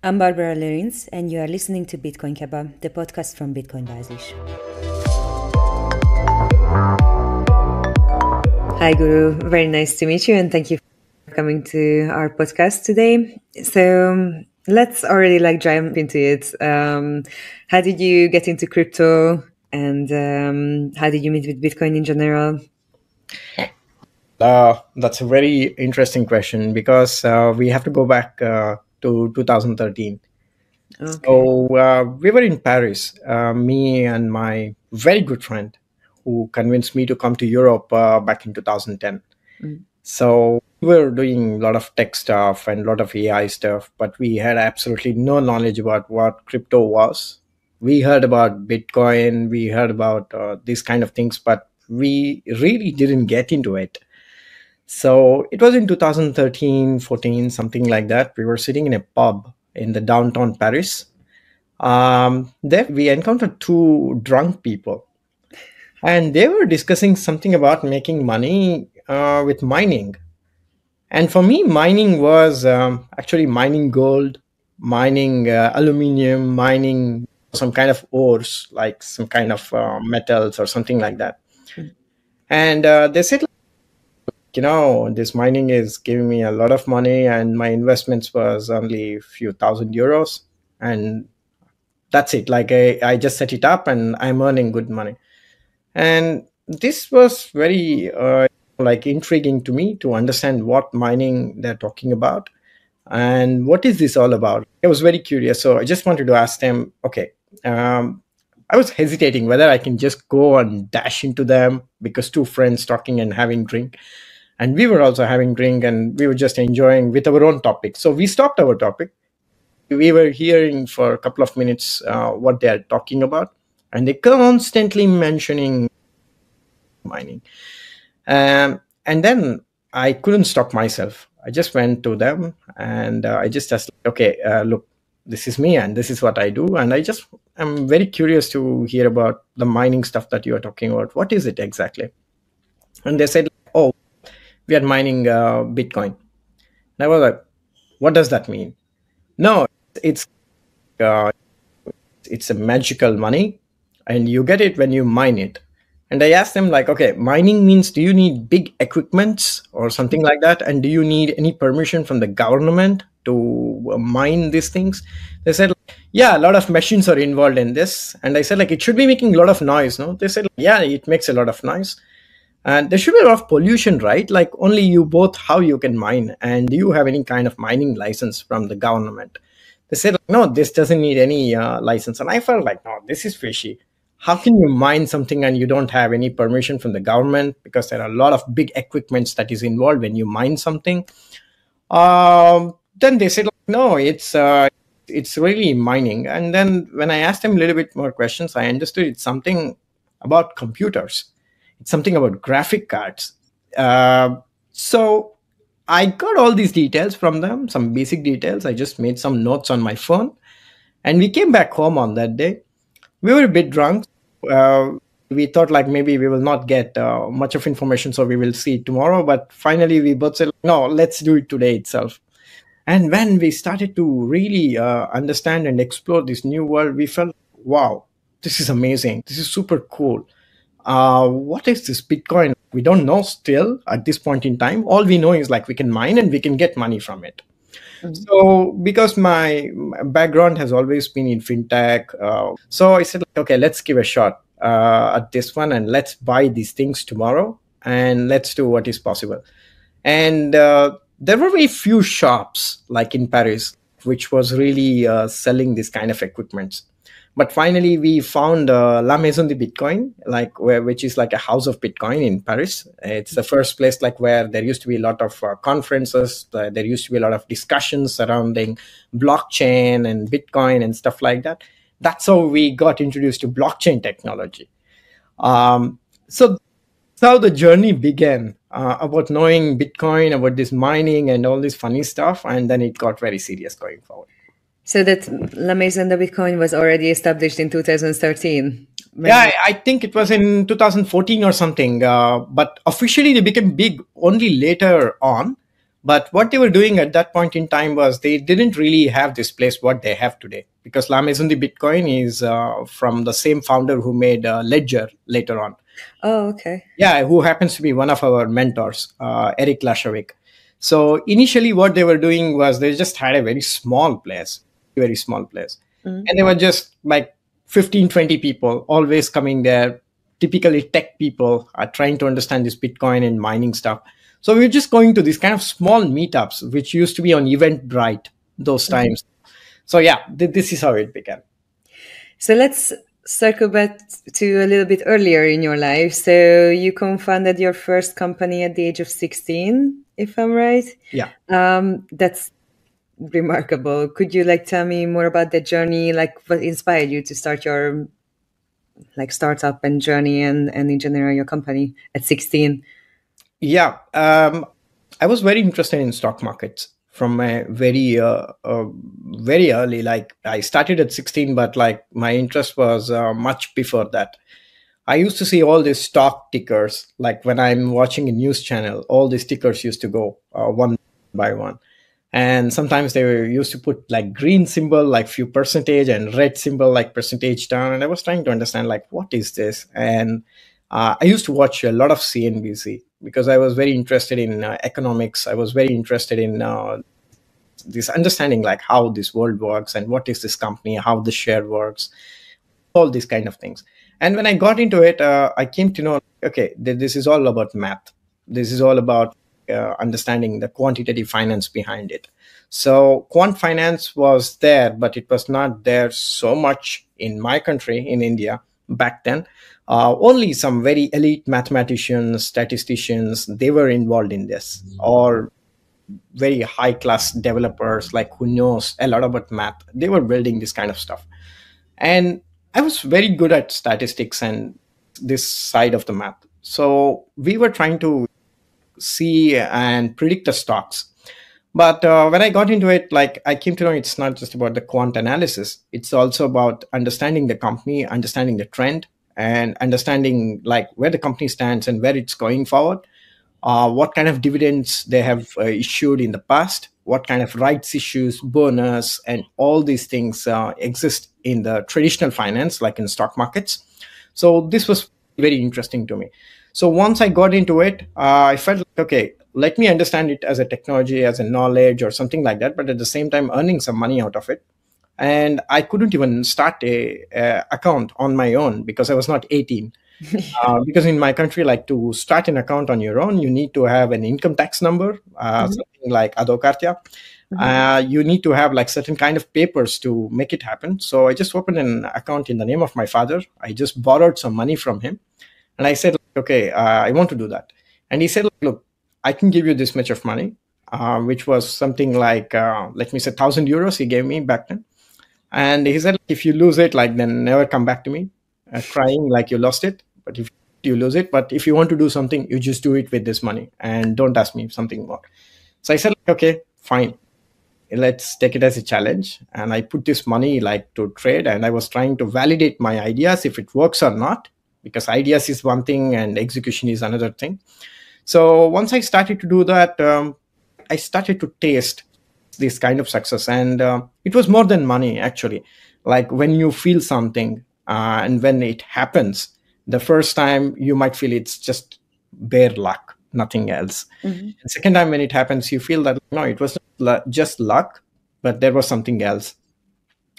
I'm Barbara Lorenz, and you are listening to Bitcoin, the podcast from Bitcoin Basis. Hi, Guru. Very nice to meet you, and thank you for coming to our podcast today. So let's already jump into it. How did you get into crypto, and how did you meet with Bitcoin in general? That's a very interesting question because we have to go back to 2013. Okay. So we were in Paris, me and my very good friend who convinced me to come to Europe back in 2010. So we were doing a lot of tech stuff and a lot of AI stuff, but we had absolutely no knowledge about what crypto was. We heard about Bitcoin, we heard about these kind of things, but we really didn't get into it. So it was in 2013, 14, something like that. We were sitting in a pub in the downtown Paris. There we encountered two drunk people, and they were discussing something about making money with mining. And for me, mining was actually mining gold, mining aluminium, mining some kind of ores, like some kind of metals or something like that. And they said, this mining is giving me a lot of money, and my investments was only a few €1,000, and that's it. Like I just set it up and I'm earning good money. And this was very intriguing to me to understand what mining they're talking about and what is this all about. I was very curious, so I just wanted to ask them. Okay, I was hesitating whether I can just go and dash into them because two friends talking and having drink. And we were also having drink and we were just enjoying with our own topic. So we stopped our topic. We were hearing for a couple of minutes what they are talking about. And they constantly mentioning mining. And then I couldn't stop myself. I just went to them and I just asked, okay, look, this is me and this is what I do. And I'm very curious to hear about the mining stuff that you are talking about. What is it exactly? And they said, oh, we are mining Bitcoin. And I was like, what does that mean? No, it's a magical money and you get it when you mine it. And I asked them okay, mining means, do you need big equipments or something like that? And do you need any permission from the government to mine these things? They said, yeah, a lot of machines are involved in this. And I said, it should be making a lot of noise, no? They said, yeah, it makes a lot of noise. And there should be a lot of pollution, right? Only you both, how you can mine. And do you have any kind of mining license from the government? They said, no, this doesn't need any license. And I felt no, this is fishy. How can you mine something and you don't have any permission from the government? Because there are a lot of big equipments that is involved when you mine something. Then they said, no, it's really mining. And then when I asked them a little bit more questions, I understood it's something about computers. It's something about graphic cards. So I got all these details from them, some basic details. I just made some notes on my phone. And we came back home on that day. We were a bit drunk. We thought maybe we will not get much of information, so we will see it tomorrow. But finally, we both said, no, let's do it today itself. And when we started to really understand and explore this new world, we felt, wow, this is amazing. This is super cool. What is this Bitcoin? We don't know still at this point in time. All we know is we can mine and we can get money from it. Mm-hmm. So because my background has always been in Fintech, so I said, okay, let's give a shot at this one and let's buy these things tomorrow and let's do what is possible. And there were very few shops in Paris, which was really selling this kind of equipment. But finally, we found La Maison de Bitcoin, which is a house of Bitcoin in Paris. It's the first place where there used to be a lot of conferences. There used to be a lot of discussions surrounding blockchain and Bitcoin and stuff like that. That's how we got introduced to blockchain technology. So that's how the journey began about knowing Bitcoin, about this mining and all this funny stuff. And then it got very serious going forward. So that La Maison de Bitcoin was already established in 2013? Yeah, I think it was in 2014 or something. But officially they became big only later on. But what they were doing at that point in time was they didn't really have this place what they have today, because La Maison de Bitcoin is from the same founder who made Ledger later on. Oh, okay. Yeah, who happens to be one of our mentors, Eric Lashevik. So initially what they were doing was they just had a very small place. And they were just like 15, 20 people always coming there, typically tech people are trying to understand this Bitcoin and mining stuff. So we were just going to these kind of small meetups, which used to be on Eventbrite those times. So yeah, this is how it began. So let's circle back to a little bit earlier in your life. So you co-founded your first company at the age of 16, if I'm right? Yeah. That's remarkable. Could you tell me more about that journey? What inspired you to start your startup and journey and in general your company at 16? Yeah, I was very interested in stock markets from a very early. Like I started at 16, but my interest was much before that. I used to see all these stock tickers. Like when I'm watching a news channel, all these tickers used to go one by one. And sometimes they were used to put green symbol, few percentage, and red symbol, percentage down. And I was trying to understand what is this? And I used to watch a lot of CNBC because I was very interested in economics. I was very interested in this understanding how this world works and what is this company, how the share works, all these kind of things. And when I got into it, I came to know, okay, this is all about math. This is all about understanding the quantitative finance behind it. So quant finance was there, but it was not there so much in my country, in India, back then. Only some very elite mathematicians, statisticians, they were involved in this, or very high class developers who knows a lot about math. They were building this kind of stuff. And I was very good at statistics and this side of the math. So we were trying to see and predict the stocks. But when I got into it, I came to know it's not just about the quant analysis. It's also about understanding the company, understanding the trend, and understanding where the company stands and where it's going forward, what kind of dividends they have issued in the past, what kind of rights issues, bonus, and all these things exist in the traditional finance, like in stock markets. So this was very interesting to me. So once I got into it, I felt okay, let me understand it as a technology, as a knowledge or something like that, but at the same time earning some money out of it. And I couldn't even start a account on my own because I was not 18. Because in my country, to start an account on your own, you need to have an income tax number, something like Adokartya. You need to have certain kind of papers to make it happen. So I just opened an account in the name of my father. I just borrowed some money from him. And I said, okay, I want to do that. And he said, look, I can give you this much of money, which was something let me say 1,000 euros he gave me back then. And he said, if you lose it, then never come back to me crying like you lost it. But if you lose it, but if you want to do something, you just do it with this money and don't ask me something more. So I said, okay, fine. Let's take it as a challenge. And I put this money to trade, and I was trying to validate my ideas if it works or not, because ideas is one thing and execution is another thing. So once I started to do that, I started to taste this kind of success. And it was more than money, actually. When you feel something and when it happens, the first time you might feel it's just bare luck, nothing else. The second time when it happens, you feel that, no, it was not just luck, but there was something else.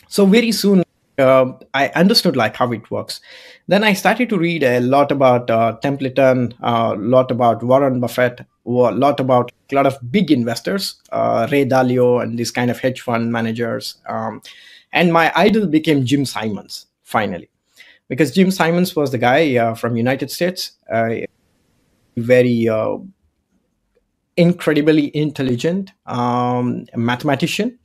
So very soon, I understood how it works. Then I started to read a lot about Templeton, a lot about Warren Buffett, a lot about a lot of big investors, Ray Dalio and these kind of hedge fund managers. And my idol became Jim Simons, finally. Because Jim Simons was the guy from United States, very incredibly intelligent mathematician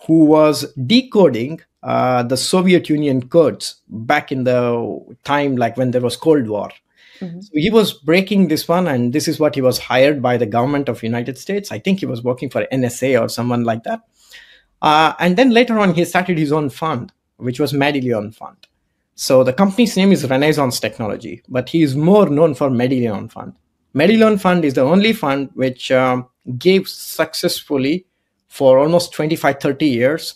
who was decoding the Soviet Union codes back in the time when there was Cold War. So he was breaking this one, and this is what he was hired by the government of United States. I think he was working for NSA or someone like that. And then later on, he started his own fund, which was Medallion Fund. So the company's name is Renaissance Technology, but he is more known for Medallion Fund. Medallion Fund is the only fund which gave successfully for almost 25, 30 years,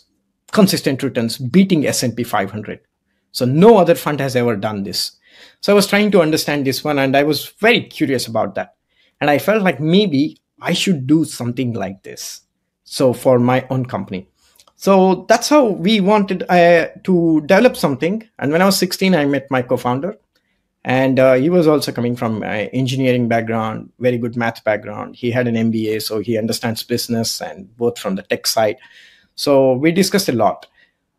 consistent returns, beating S&P 500. So no other fund has ever done this. So I was trying to understand this one, and I was very curious about that. And I felt like maybe I should do something like this. So for my own company. So that's how we wanted to develop something. And when I was 16, I met my co-founder. And he was also coming from engineering background, very good math background. He had an MBA, so he understands business and both from the tech side. So we discussed a lot.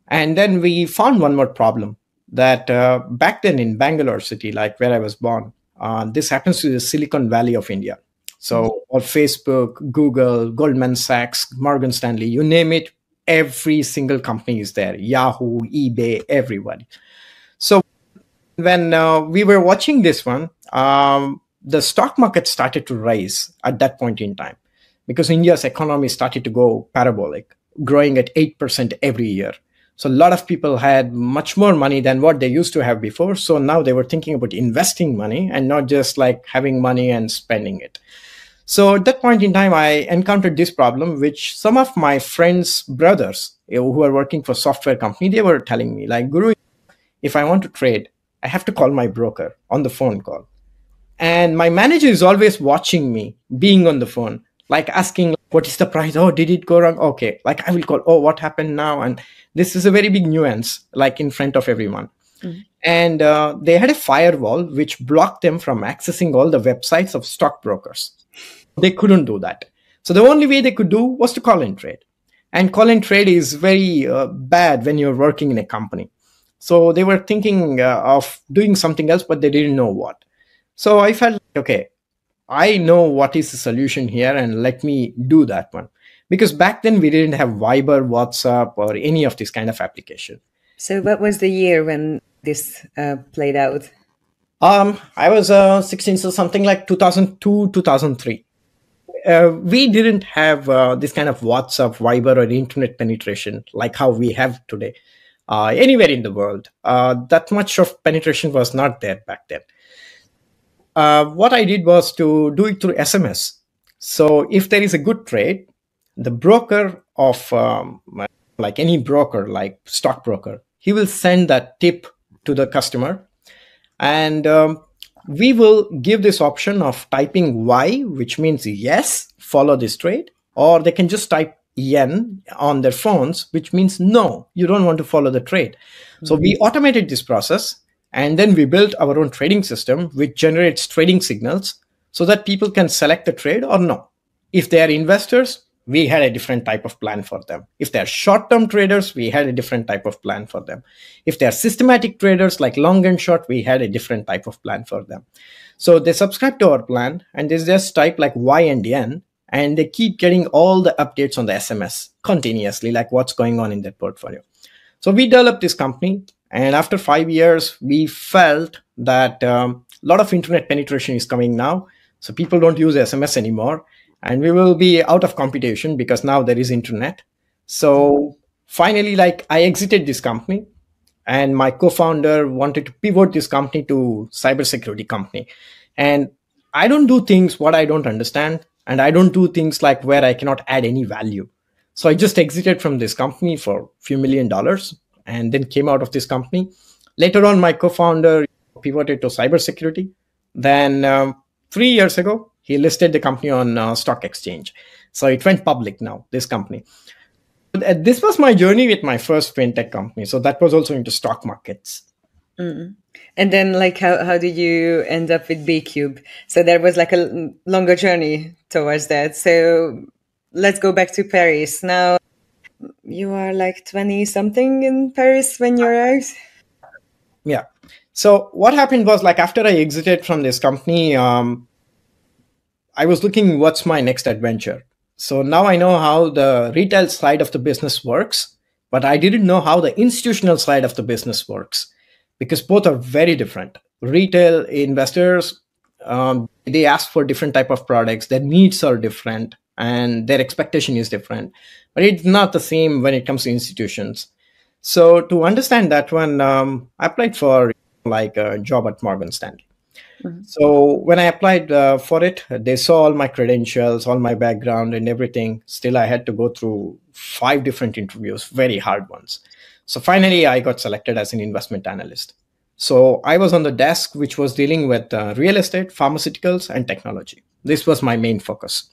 And then we found one more problem that back then in Bangalore city, like where I was born, this happens to the Silicon Valley of India. So or Facebook, Google, Goldman Sachs, Morgan Stanley, you name it, every single company is there. Yahoo, eBay, everybody. So when we were watching this one, the stock market started to rise at that point in time because India's economy started to go parabolic, growing at 8% every year. So a lot of people had much more money than what they used to have before. So now they were thinking about investing money and not just like having money and spending it. So at that point in time, I encountered this problem, which some of my friends' brothers who are working for software company, they were telling me like, Guru, if I want to trade, I have to call my broker on the phone call. And my manager is always watching me being on the phone, like asking, what is the price? Oh, did it go wrong? Okay. Like I will call, oh, what happened now? And this is a very big nuance, like in front of everyone. Mm-hmm. And they had a firewall which blocked them from accessing all the websites of stockbrokers. They couldn't do that. So the only way they could do was to call and trade. And call and trade is very bad when you're working in a company. So they were thinking of doing something else, but they didn't know what. So I felt, okay, I know what is the solution here and let me do that one. Because back then we didn't have Viber, WhatsApp, or any of this kind of application. So what was the year when this played out? I was 16, so something like 2002, 2003. We didn't have this kind of WhatsApp, Viber, or internet penetration like how we have today anywhere in the world. That much of penetration was not there back then. What I did was to do it through SMS. So if there is a good trade, the broker of like any broker, like stockbroker, he will send that tip to the customer. And we will give this option of typing Y, which means yes, follow this trade, or they can just type yen on their phones, which means no, you don't want to follow the trade. Mm-hmm. So we automated this process, and then we built our own trading system, which generates trading signals so that people can select the trade or no. If they are investors, we had a different type of plan for them. If they're short-term traders, we had a different type of plan for them. If they're systematic traders like long and short, we had a different type of plan for them. So they subscribe to our plan and they just type like Y and yen, and they keep getting all the updates on the SMS continuously, like what's going on in their portfolio. So we developed this company, and after 5 years, we felt that a lot of internet penetration is coming now. So people don't use SMS anymore. And we will be out of competition because now there is internet. So finally, like I exited this company, and my co-founder wanted to pivot this company to cybersecurity company. And I don't do things what I don't understand. And I don't do things like where I cannot add any value. So I just exited from this company for a few $1 million and then came out of this company. Later on, my co-founder pivoted to cybersecurity. Then 3 years ago, he listed the company on stock exchange. So it went public now, this company. This was my journey with my first fintech company. So that was also into stock markets. Mm. And then like how did you end up with B-Cube? So there was like a longer journey towards that. So let's go back to Paris. Now you are like 20 something in Paris when you're out? Yeah. So what happened was like after I exited from this company, I was looking what's my next adventure. So now I know how the retail side of the business works, but I didn't know how the institutional side of the business works because both are very different. Retail investors, they ask for different type of products. Their needs are different and their expectation is different, but it's not the same when it comes to institutions. So to understand that one, I applied for like a job at Morgan Stanley. So when I applied for it, they saw all my credentials, all my background and everything. Still, I had to go through 5 different interviews, very hard ones. So finally, I got selected as an investment analyst. So I was on the desk, which was dealing with real estate, pharmaceuticals, and technology. This was my main focus.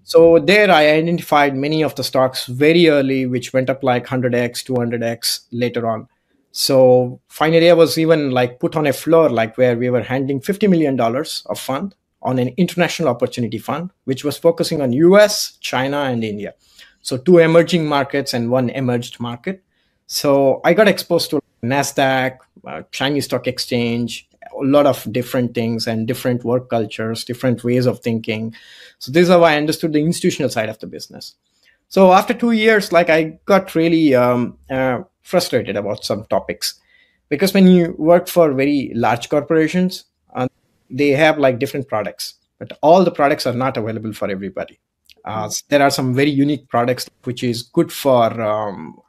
So there I identified many of the stocks very early, which went up like 100x, 200x later on. So finally, I was even like put on a floor, like where we were handling $50 million of fund on an international opportunity fund, which was focusing on US, China, and India. So 2 emerging markets and 1 emerged market. So I got exposed to NASDAQ, Chinese stock exchange, a lot of different things and different work cultures, different ways of thinking. So this is how I understood the institutional side of the business. So after 2 years, like I got really frustrated about some topics, because when you work for very large corporations, they have like different products, but all the products are not available for everybody. There are some very unique products which is good for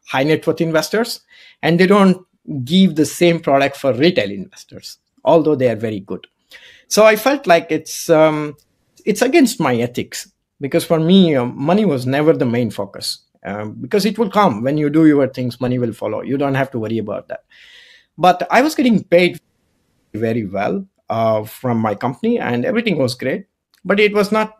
high net worth investors, and they don't give the same product for retail investors, although they are very good. So I felt like it's against my ethics, because for me, money was never the main focus. Because it will come when you do your things, money will follow. You don't have to worry about that. But I was getting paid very well from my company, and everything was great. But it was not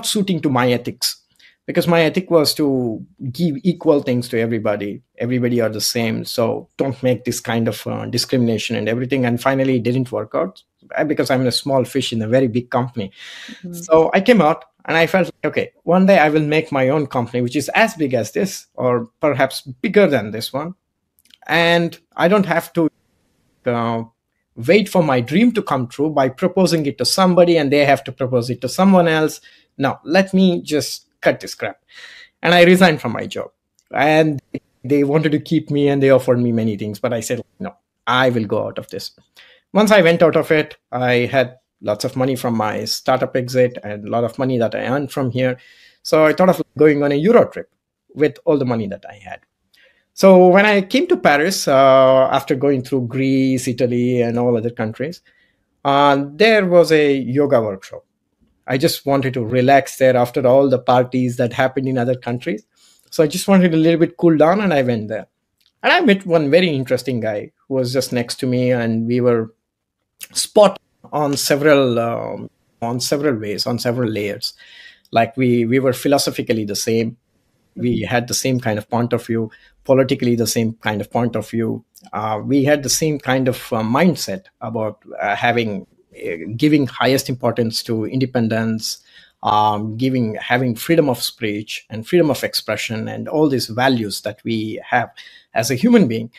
suiting to my ethics, because my ethic was to give equal things to everybody. Everybody are the same, so don't make this kind of discrimination and everything. And finally, it didn't work out because I'm a small fish in a very big company. So I came out. And I felt, okay, one day I will make my own company, which is as big as this, or perhaps bigger than this one. And I don't have to wait for my dream to come true by proposing it to somebody and they have to propose it to someone else. No, let me just cut this crap. And I resigned from my job. And they wanted to keep me and they offered me many things. But I said, no, I will go out of this. Once I went out of it, I had lots of money from my startup exit and a lot of money that I earned from here. So I thought of going on a Euro trip with all the money that I had. So when I came to Paris, after going through Greece, Italy, and all other countries, there was a yoga workshop. I just wanted to relax there after all the parties that happened in other countries. So I just wanted a little bit cool down, and I went there. And I met one very interesting guy who was just next to me, and we were spot on several ways, on several layers. Like we were philosophically the same. We had the same kind of point of view, politically the same kind of point of view. We had the same kind of mindset about giving highest importance to independence, having freedom of speech and freedom of expression and all these values that we have as a human being.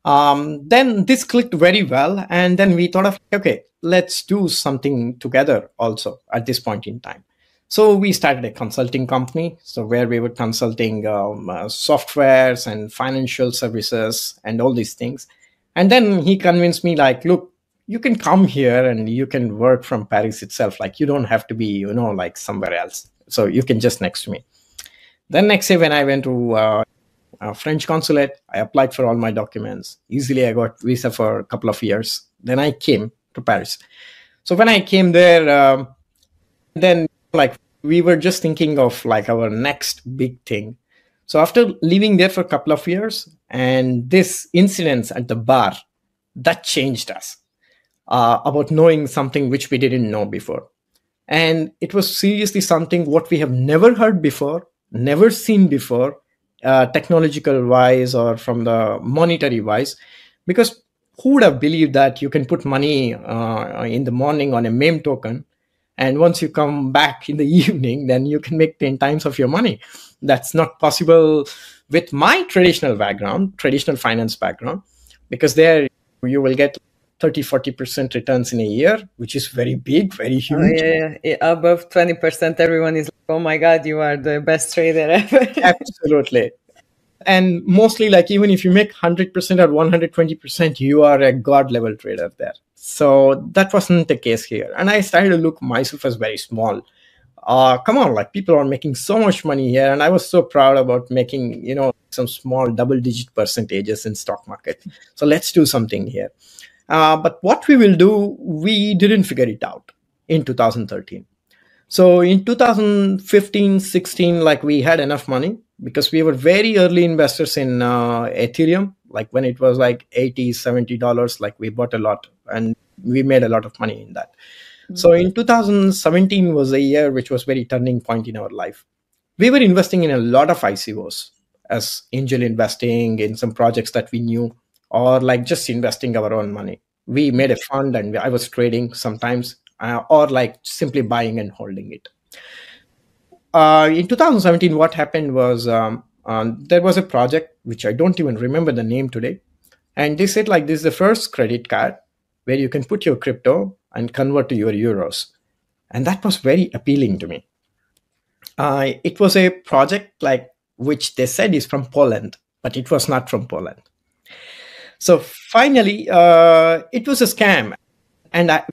Then this clicked very well. And then we thought of, okay, let's do something together also at this point in time. So we started a consulting company, so where we were consulting softwares and financial services and all these things. And then he convinced me, like, look, you can come here and you can work from Paris itself. Like, you don't have to be, like somewhere else. So you can just next to me. Then next day when I went to a French consulate, I applied for all my documents. Easily I got visa for a couple of years. Then I came to Paris. So when I came there, then like we were just thinking of like our next big thing. So after living there for a couple of years and this incident at the bar, that changed us about knowing something which we didn't know before. And it was seriously something what we have never heard before, never seen before, technological wise or from the monetary wise, because who would have believed that you can put money in the morning on a meme token, and once you come back in the evening, then you can make 10 times of your money. That's not possible with my traditional background, traditional finance background, because there you will get 30-40% returns in a year, which is very big, very huge. Yeah. Above 20%, everyone is like, oh my God, you are the best trader ever. Absolutely. And mostly, like, even if you make 100% or 120%, you are a God level trader there. So that wasn't the case here. And I started to look myself as very small. Come on, like, people are making so much money here. And I was so proud about making, some small double-digit percentages in stock market. So let's do something here. But what we will do, we didn't figure it out in 2013. So in 2015, 16, like we had enough money because we were very early investors in Ethereum. Like when it was like $80, $70, like we bought a lot and we made a lot of money in that. So in 2017 was a year which was very turning point in our life. We were investing in a lot of ICOs as angel investing in some projects that we knew, or like just investing our own money. We made a fund and I was trading sometimes, or like simply buying and holding it. In 2017, what happened was there was a project which I don't even remember the name today. And they said like this is the first credit card where you can put your crypto and convert to your euros. And that was very appealing to me. It was a project like which they said is from Poland, but it was not from Poland. So finally, it was a scam. And it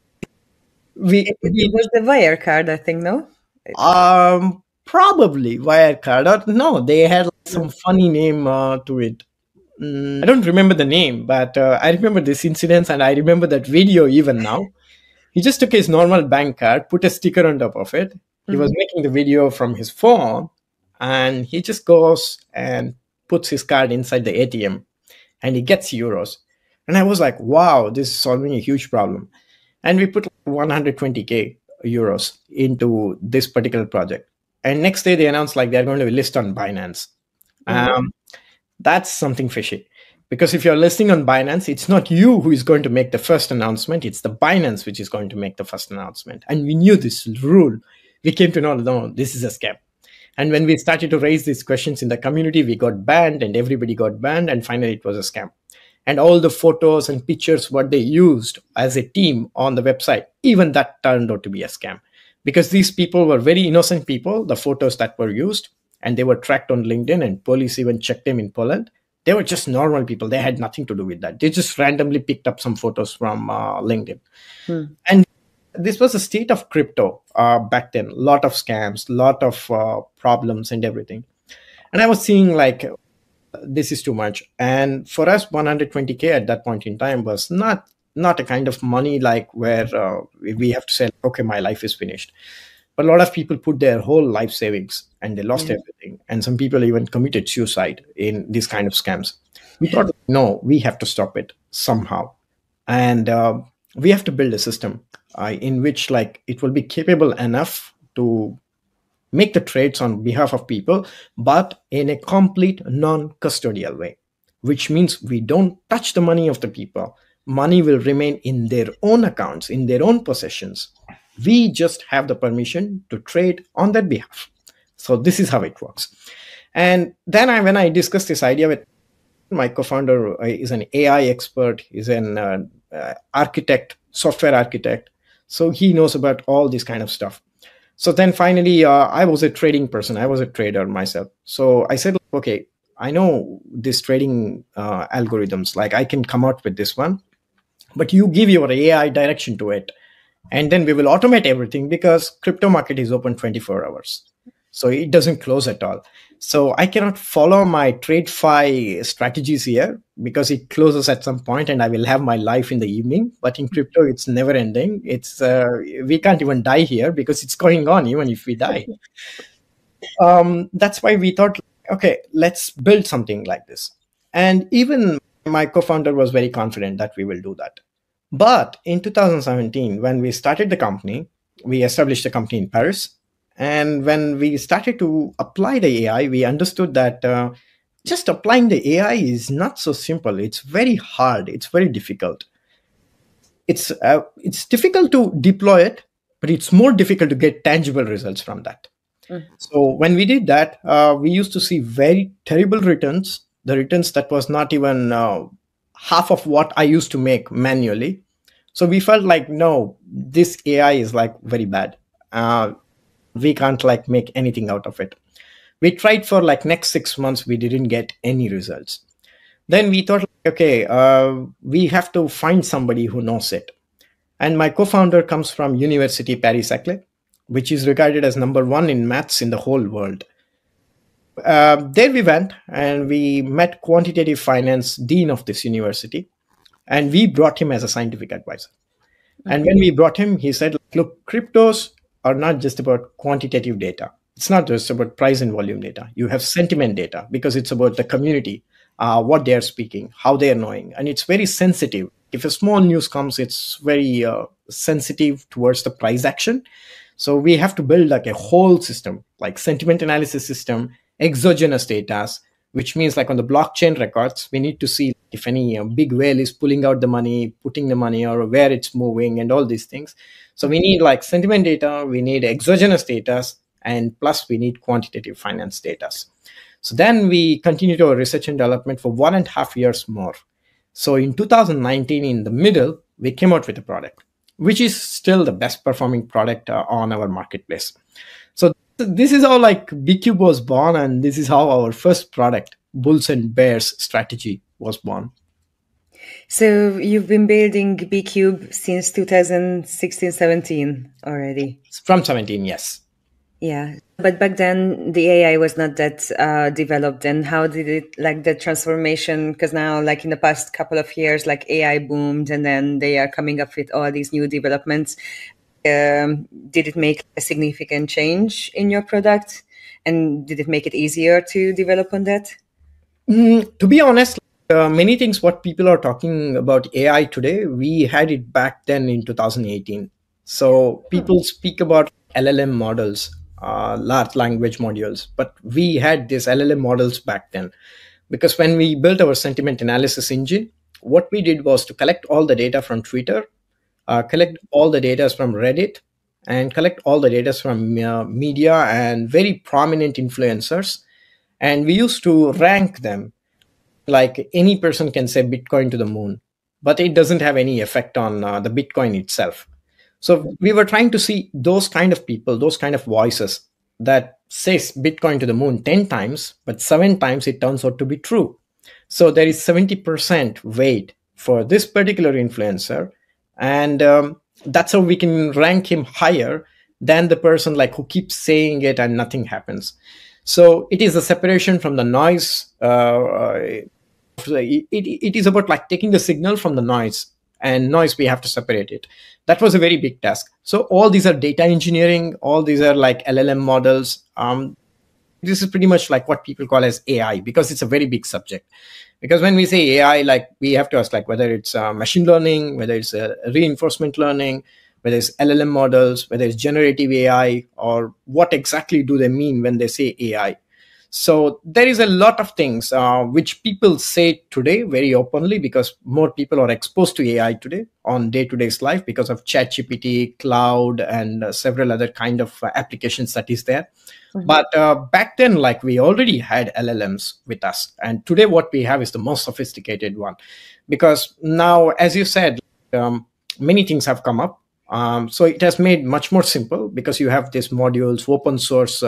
was the Wirecard, I think, no? Probably Wirecard. Or no, they had some funny name to it. I don't remember the name, but I remember this incident and I remember that video even now. He just took his normal bank card, put a sticker on top of it. He was making the video from his phone and he just goes and puts his card inside the ATM and he gets euros. And I was like, wow, this is solving a huge problem. And we put 120K euros into this particular project. And next day they announced like they're going to list on Binance. That's something fishy. Because if you're listing on Binance, it's not you who is going to make the first announcement. It's the Binance which is going to make the first announcement. And we knew this rule. We came to know, no, this is a scam. And when we started to raise these questions in the community, we got banned and everybody got banned. And finally, it was a scam. And all the photos and pictures, what they used as a team on the website, even that turned out to be a scam. Because these people were very innocent people, the photos that were used, and they were tracked on LinkedIn and police even checked them in Poland. They were just normal people. They had nothing to do with that. They just randomly picked up some photos from LinkedIn. And this was a state of crypto back then. A lot of scams, a lot of problems and everything. And I was seeing like, this is too much. And for us, 120K at that point in time was not a kind of money like where we have to say, okay, my life is finished. But a lot of people put their whole life savings and they lost everything. And some people even committed suicide in these kind of scams. We thought, no, we have to stop it somehow. And we have to build a system in which like it will be capable enough to make the trades on behalf of people, but in a complete non-custodial way, which means we don't touch the money of the people. Money will remain in their own accounts, in their own possessions. We just have the permission to trade on their behalf. So this is how it works. And then when I discussed this idea with my co-founder, is an AI expert, is an architect, software architect. So he knows about all this kind of stuff. So then finally, I was a trading person. I was a trader myself. So I said, okay, I know this trading algorithms, like I can come out with this one, but you give your AI direction to it. And then we will automate everything because crypto market is open 24 hours. So it doesn't close at all. So I cannot follow my TradeFi strategies here because it closes at some point and I will have my life in the evening. But in crypto, it's never ending. It's we can't even die here because it's going on even if we die. That's why we thought, okay, let's build something like this. And even my co-founder was very confident that we will do that. But in 2017, when we started the company, we established a company in Paris. And when we started to apply the AI, we understood that just applying the AI is not so simple. It's very hard. It's very difficult. It's difficult to deploy it, but it's more difficult to get tangible results from that. So when we did that, we used to see very terrible returns, the returns that was not even half of what I used to make manually. So we felt like, no, this AI is like very bad. We can't like make anything out of it. We tried for like next 6 months. We didn't get any results. Then we thought, okay, we have to find somebody who knows it. And my co-founder comes from University Paris-Saclay, which is regarded as #1 in maths in the whole world. There we went and we met quantitative finance dean of this university. And we brought him as a scientific advisor. And when we brought him, he said, look, cryptos are not just about quantitative data. It's not just about price and volume data. You have sentiment data because it's about the community, what they are speaking, how they are knowing. And it's very sensitive. If a small news comes, it's very sensitive towards the price action. So we have to build like a whole system, like sentiment analysis system, exogenous data, which means like on the blockchain records, we need to see if any big whale is pulling out the money, putting the money, or where it's moving and all these things. So we need like sentiment data, we need exogenous data, and plus we need quantitative finance data. So then we continued our research and development for 1.5 years more. So in 2019, in the middle, we came out with a product, which is still the best performing product on our marketplace. So this is how like BCube was born, and this is how our first product, Bulls and Bears strategy, was born. So you've been building BCube since 2016-17 already? From 17, yes. Yeah, but back then the AI was not that developed. And how did it, like the transformation? Because now, like in the past couple of years, like AI boomed, and then they are coming up with all these new developments. Did it make a significant change in your product, and did it make it easier to develop on that? To be honest, many things what people are talking about AI today, we had it back then in 2018. So people speak about LLM models, large language modules, but we had these LLM models back then. Because when we built our sentiment analysis engine, what we did was to collect all the data from Twitter, collect all the data from Reddit, and collect all the data from media and very prominent influencers. And we used to rank them. Like any person can say Bitcoin to the moon, but it doesn't have any effect on the Bitcoin itself. So we were trying to see those kind of people, those kind of voices that says Bitcoin to the moon 10 times, but 7 times it turns out to be true. So there is 70% weight for this particular influencer. And that's how we can rank him higher than the person like who keeps saying it and nothing happens. So it is a separation from the noise. It is about like taking the signal from the noise, and noise, we have to separate it. That was a very big task. So all these are data engineering. All these are like LLM models. This is pretty much like what people call as AI, because it's a very big subject. Because when we say AI, like we have to ask like whether it's machine learning, whether it's reinforcement learning, whether it's LLM models, whether it's generative AI, or what exactly do they mean when they say AI. So there is a lot of things which people say today very openly, because more people are exposed to AI today on day-to-day life because of ChatGPT, cloud, and several other kind of applications that is there. Mm-hmm. But back then, like we already had LLMs with us. And today what we have is the most sophisticated one. Because now, as you said, many things have come up. So it has made much more simple, because you have these modules, open source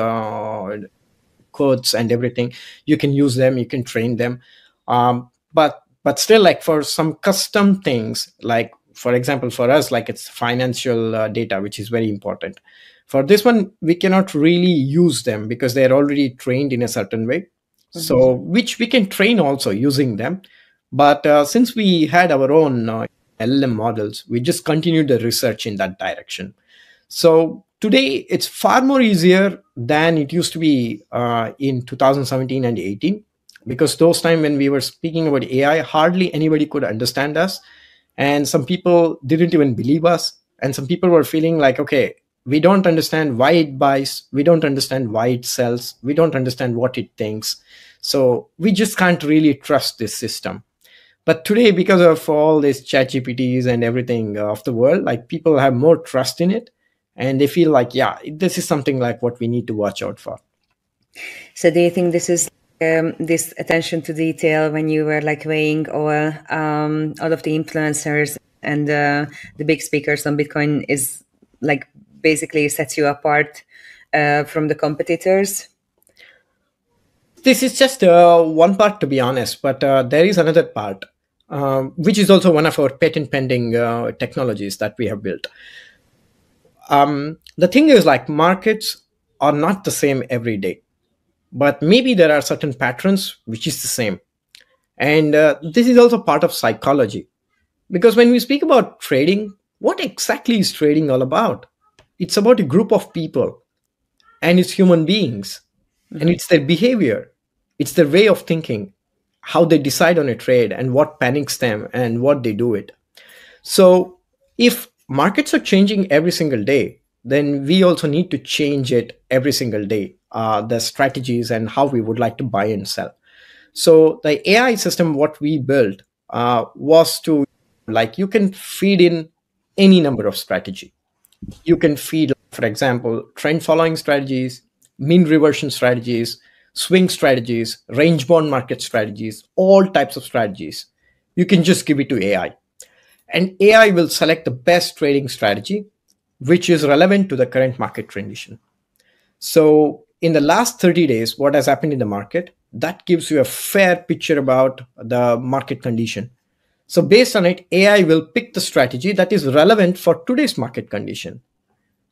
codes and everything. You can use them, you can train them. But still, like for some custom things, like for example, for us, like it's financial data, which is very important. For this one, we cannot really use them because they're already trained in a certain way. Mm-hmm. So which we can train also using them. But since we had our own LLM models, we just continued the research in that direction. So today, it's far more easier than it used to be in 2017 and 18, because those time when we were speaking about AI, hardly anybody could understand us. And some people didn't even believe us. And some people were feeling like, okay, we don't understand why it buys. We don't understand why it sells. We don't understand what it thinks. So we just can't really trust this system. But today, because of all these ChatGPTs and everything of the world, like people have more trust in it. And they feel like, yeah, this is something like what we need to watch out for. So do you think this is this attention to detail when you were like weighing all of the influencers and the big speakers on Bitcoin is like basically sets you apart from the competitors? This is just one part, to be honest, but there is another part, which is also one of our patent pending technologies that we have built. The thing is, like, markets are not the same every day, but maybe there are certain patterns which is the same. And this is also part of psychology. Because when we speak about trading, what exactly is trading all about? It's about a group of people, and it's human beings, and it's their behavior, it's their way of thinking, how they decide on a trade, and what panics them, and what they do it. So if markets are changing every single day, then we also need to change it every single day, the strategies and how we would like to buy and sell. So the AI system, what we built was to, like, you can feed in any number of strategy. You can feed, for example, trend following strategies, mean reversion strategies, swing strategies, range bound market strategies, all types of strategies. You can just give it to AI. And AI will select the best trading strategy, which is relevant to the current market condition. So in the last 30 days, what has happened in the market, that gives you a fair picture about the market condition. So based on it, AI will pick the strategy that is relevant for today's market condition.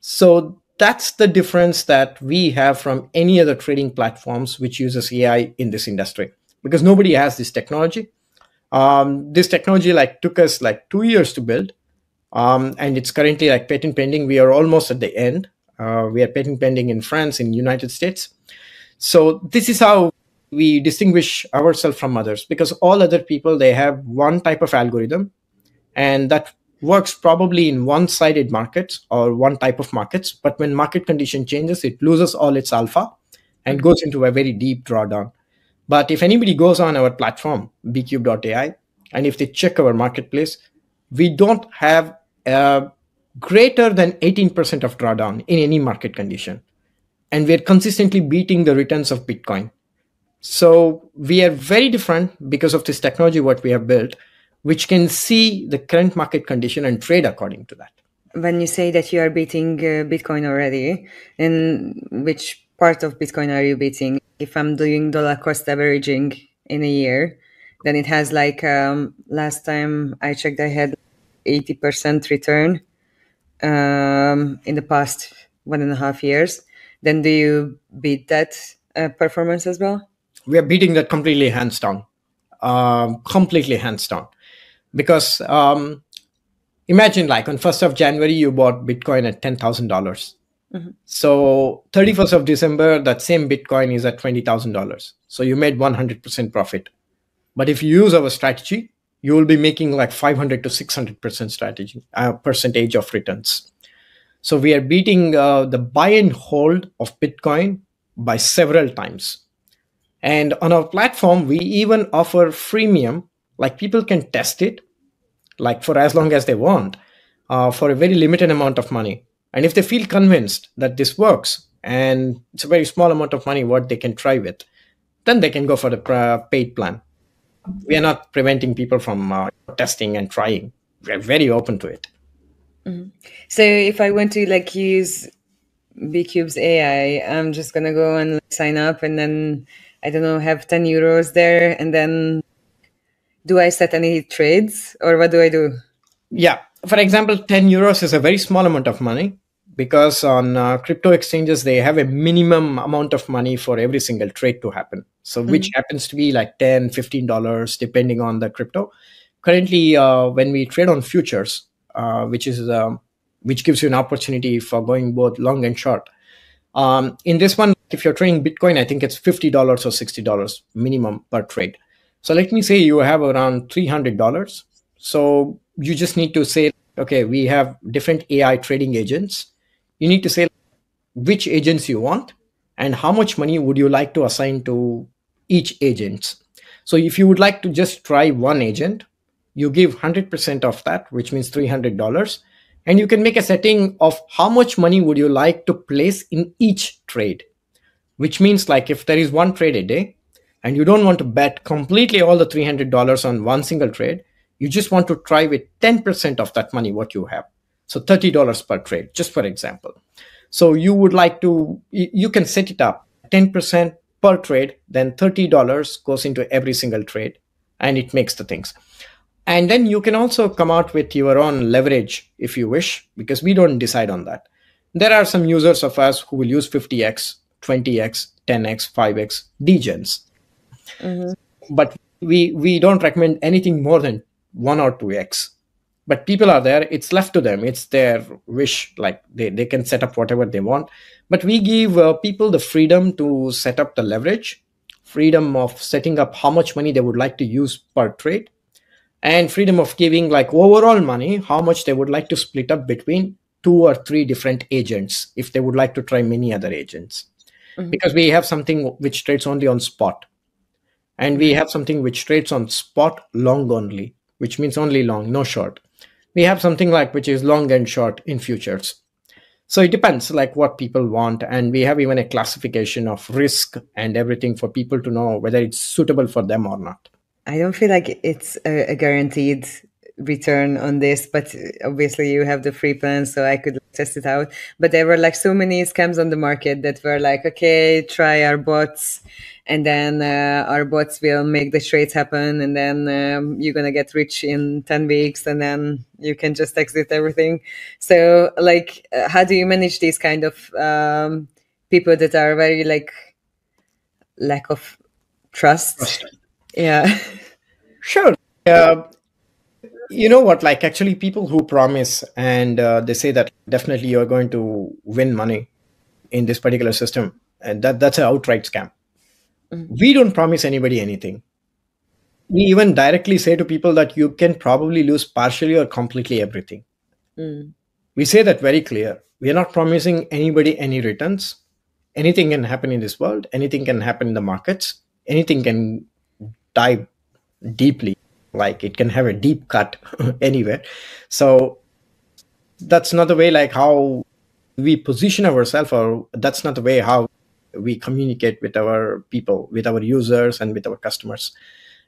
So that's the difference that we have from any other trading platforms which uses AI in this industry, because nobody has this technology. This technology took us 2 years to build, and it's currently patent pending. We are almost at the end. We are patent pending in France, in United States. So this is how we distinguish ourselves from others, because all other people, they have one type of algorithm, and that works probably in one-sided markets or one type of markets. But when market condition changes, it loses all its alpha and goes into a very deep drawdown. But if anybody goes on our platform, bcube.ai, and if they check our marketplace, we don't have greater than 18% of drawdown in any market condition. And we're consistently beating the returns of Bitcoin. So we are very different because of this technology, what we have built, which can see the current market condition and trade according to that. When you say that you are beating Bitcoin already, in which part of Bitcoin are you beating? If I'm doing dollar cost averaging in a year, then it has last time I checked, I had 80% return in the past 1.5 years. Then do you beat that performance as well? We are beating that completely hands down. Completely hands down. Because imagine on 1st of January, you bought Bitcoin at $10,000. So 31st of December, that same Bitcoin is at $20,000. So you made 100% profit. But if you use our strategy, you will be making 500 to 600% percentage of returns. So we are beating the buy and hold of Bitcoin by several times. And on our platform, we even offer freemium, people can test it, for as long as they want, for a very limited amount of money. And if they feel convinced that this works, and it's a very small amount of money what they can try with, then they can go for the paid plan. We are not preventing people from testing and trying. We are very open to it. Mm-hmm. So if I want to use Bcube's AI, I'm just going to go and sign up and then, I don't know, have 10 euros there. And then do I set any trades or what do I do? Yeah. For example, 10 euros is a very small amount of money, because on crypto exchanges, they have a minimum amount of money for every single trade to happen. So which happens to be $10, $15, depending on the crypto. Currently, when we trade on futures, which gives you an opportunity for going both long and short. In this one, if you're trading Bitcoin, I think it's $50 or $60 minimum per trade. So let me say you have around $300. So you just need to say, okay, we have different AI trading agents. You need to say which agents you want and how much money would you like to assign to each agent. So if you would like to just try one agent, you give 100% of that, which means $300. And you can make a setting of how much money would you like to place in each trade, which means if there is one trade a day and you don't want to bet completely all the $300 on one single trade, you just want to try with 10% of that money what you have. So $30 per trade, just for example. So you would like to, you can set it up 10% per trade, then $30 goes into every single trade and it makes the things. And then you can also come out with your own leverage if you wish, because we don't decide on that. There are some users of us who will use 50x, 20x, 10x, 5x, degens. But we don't recommend anything more than 1 or 2x. but people are there. It's left to them. It's their wish. Like they can set up whatever they want. But we give people the freedom to set up the leverage, freedom of setting up how much money they would like to use per trade, and freedom of giving like overall money, how much they would like to split up between 2 or 3 different agents if they would like to try many other agents. Because we have something which trades only on spot. And we have something which trades on spot long only, which means only long, no short. We have something like which is long and short in futures. So it depends like what people want. And we have even a classification of risk and everything for people to know whether it's suitable for them or not. I don't feel like it's a guaranteed return on this, but obviously you have the free plan, so I could test it out. But there were like so many scams on the market that were like, okay, try our bots, and then our bots will make the trades happen, and then you're gonna get rich in 10 weeks, and then you can just exit everything. So like, how do you manage these kind of people that are very like lack of trust? Yeah. Sure. You know what, like actually people who promise and they say that definitely you're going to win money in this particular system, and that's an outright scam. We don't promise anybody anything. We even directly say to people that you can probably lose partially or completely everything. We say that very clear. We are not promising anybody any returns. Anything can happen in this world. Anything can happen in the markets. Anything can dive deeply, like it can have a deep cut anywhere. So that's not the way like how we position ourselves, or that's not the way how we communicate with our people, with our users and with our customers.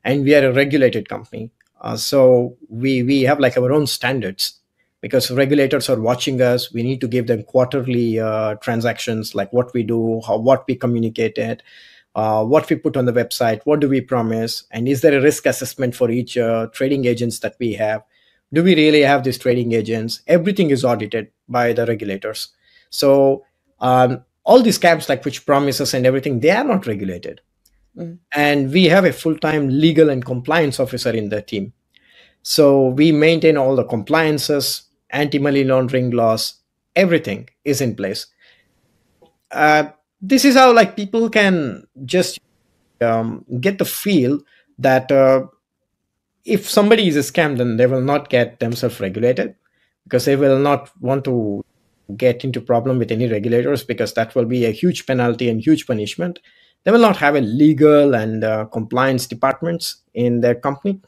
And we are a regulated company, so we have like our own standards, because regulators are watching us. We need to give them quarterly transactions, like what we do, what we communicated, what we put on the website, what do we promise, and is there a risk assessment for each trading agents that we have? Do we really have these trading agents? Everything is audited by the regulators. So all these scams like which promises and everything, they are not regulated. And we have a full-time legal and compliance officer in the team. So we maintain all the compliances, anti-money laundering laws, everything is in place. This is how like people can just get the feel that if somebody is a scam, then they will not get themselves regulated, because they will not want to get into problem with any regulators, because that will be a huge penalty and huge punishment. They will not have a legal and compliance departments in their company.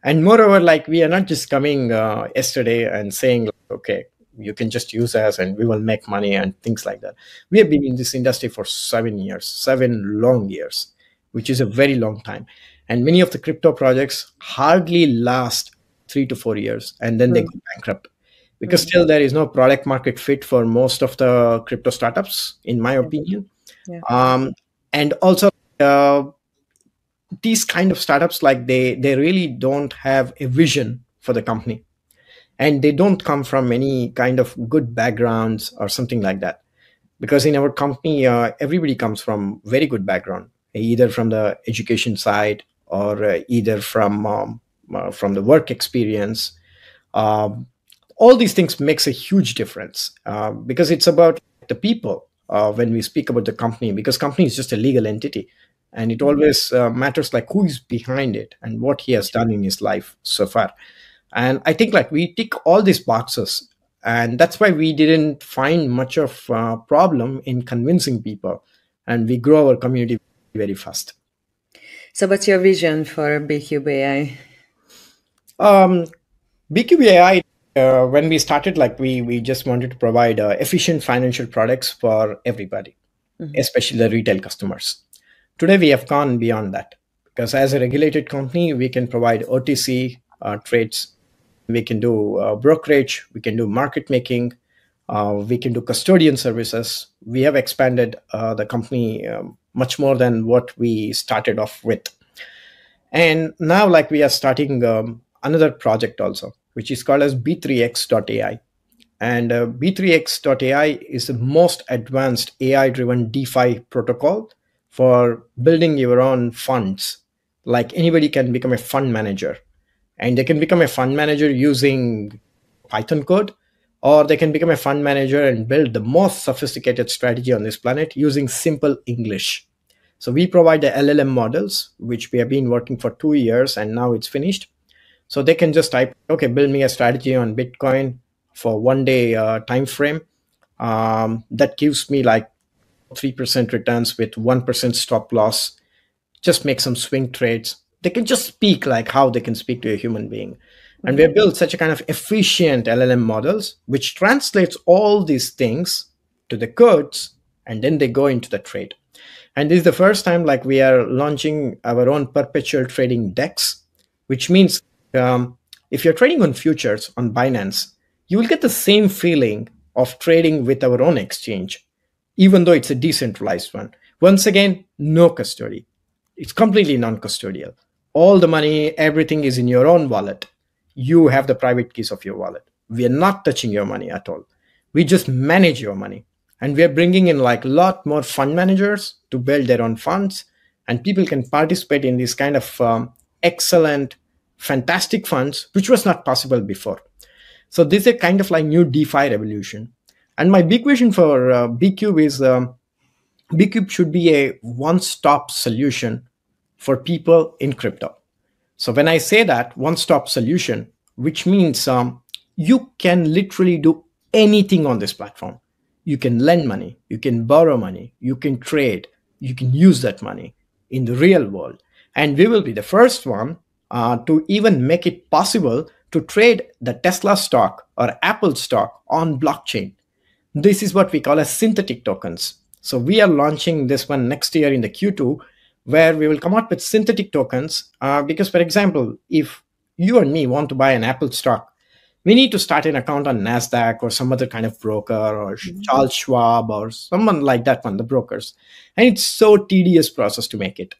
And moreover, like we are not just coming yesterday and saying, okay, you can just use us and we will make money and things like that. We have been in this industry for 7 years, 7 long years, which is a very long time. And many of the crypto projects hardly last 3 to 4 years, and then they go bankrupt, because still there is no product market fit for most of the crypto startups, in my opinion. And also these kind of startups, like they really don't have a vision for the company. And they don't come from any kind of good backgrounds or something like that. Because in our company, everybody comes from very good background, either from the education side or either from the work experience. All these things makes a huge difference, because it's about the people when we speak about the company, because company is just a legal entity. And it always matters like who is behind it and what he has done in his life so far. And I think like we tick all these boxes, and that's why we didn't find much of a problem in convincing people, and we grow our community very fast. So what's your vision for BCube AI? BCube AI, when we started, like we just wanted to provide efficient financial products for everybody, especially the retail customers. Today, we have gone beyond that, because as a regulated company, we can provide OTC trades. We can do brokerage, we can do market making, we can do custodian services. We have expanded the company much more than what we started off with. And now like we are starting another project also, which is called as B3X.ai. And B3X.ai is the most advanced AI-driven DeFi protocol for building your own funds. Like anybody can become a fund manager. and they can become a fund manager using Python code, or they can become a fund manager and build the most sophisticated strategy on this planet using simple English. So we provide the LLM models, which we have been working for 2 years, and now it's finished. So they can just type, okay, build me a strategy on Bitcoin for 1 day time frame. That gives me like 3% returns with 1% stop loss. Just make some swing trades. They can just speak like how they can speak to a human being. And we have built such a kind of efficient LLM models, which translates all these things to the codes, and then they go into the trade. And this is the first time like we are launching our own perpetual trading DEX, which means if you're trading on futures on Binance, you will get the same feeling of trading with our own exchange, even though it's a decentralized one. Once again, no custody. It's completely non-custodial. All the money, everything is in your own wallet. You have the private keys of your wallet. We are not touching your money at all. We just manage your money. And we are bringing in like a lot more fund managers to build their own funds. And people can participate in this kind of excellent, fantastic funds, which was not possible before. So this is a kind of like new DeFi revolution. And my big vision for BCube is BCube should be a one-stop solution for people in crypto. So when I say that one-stop solution, which means you can literally do anything on this platform. You can lend money, you can borrow money, you can trade, you can use that money in the real world. And we will be the first one to even make it possible to trade the Tesla stock or Apple stock on blockchain. This is what we call as synthetic tokens. So we are launching this one next year in the Q2, where we will come out with synthetic tokens. Because, for example, if you and me want to buy an Apple stock, we need to start an account on NASDAQ or some other kind of broker or Charles Schwab or someone like that one, the brokers. And it's so tedious process to make it.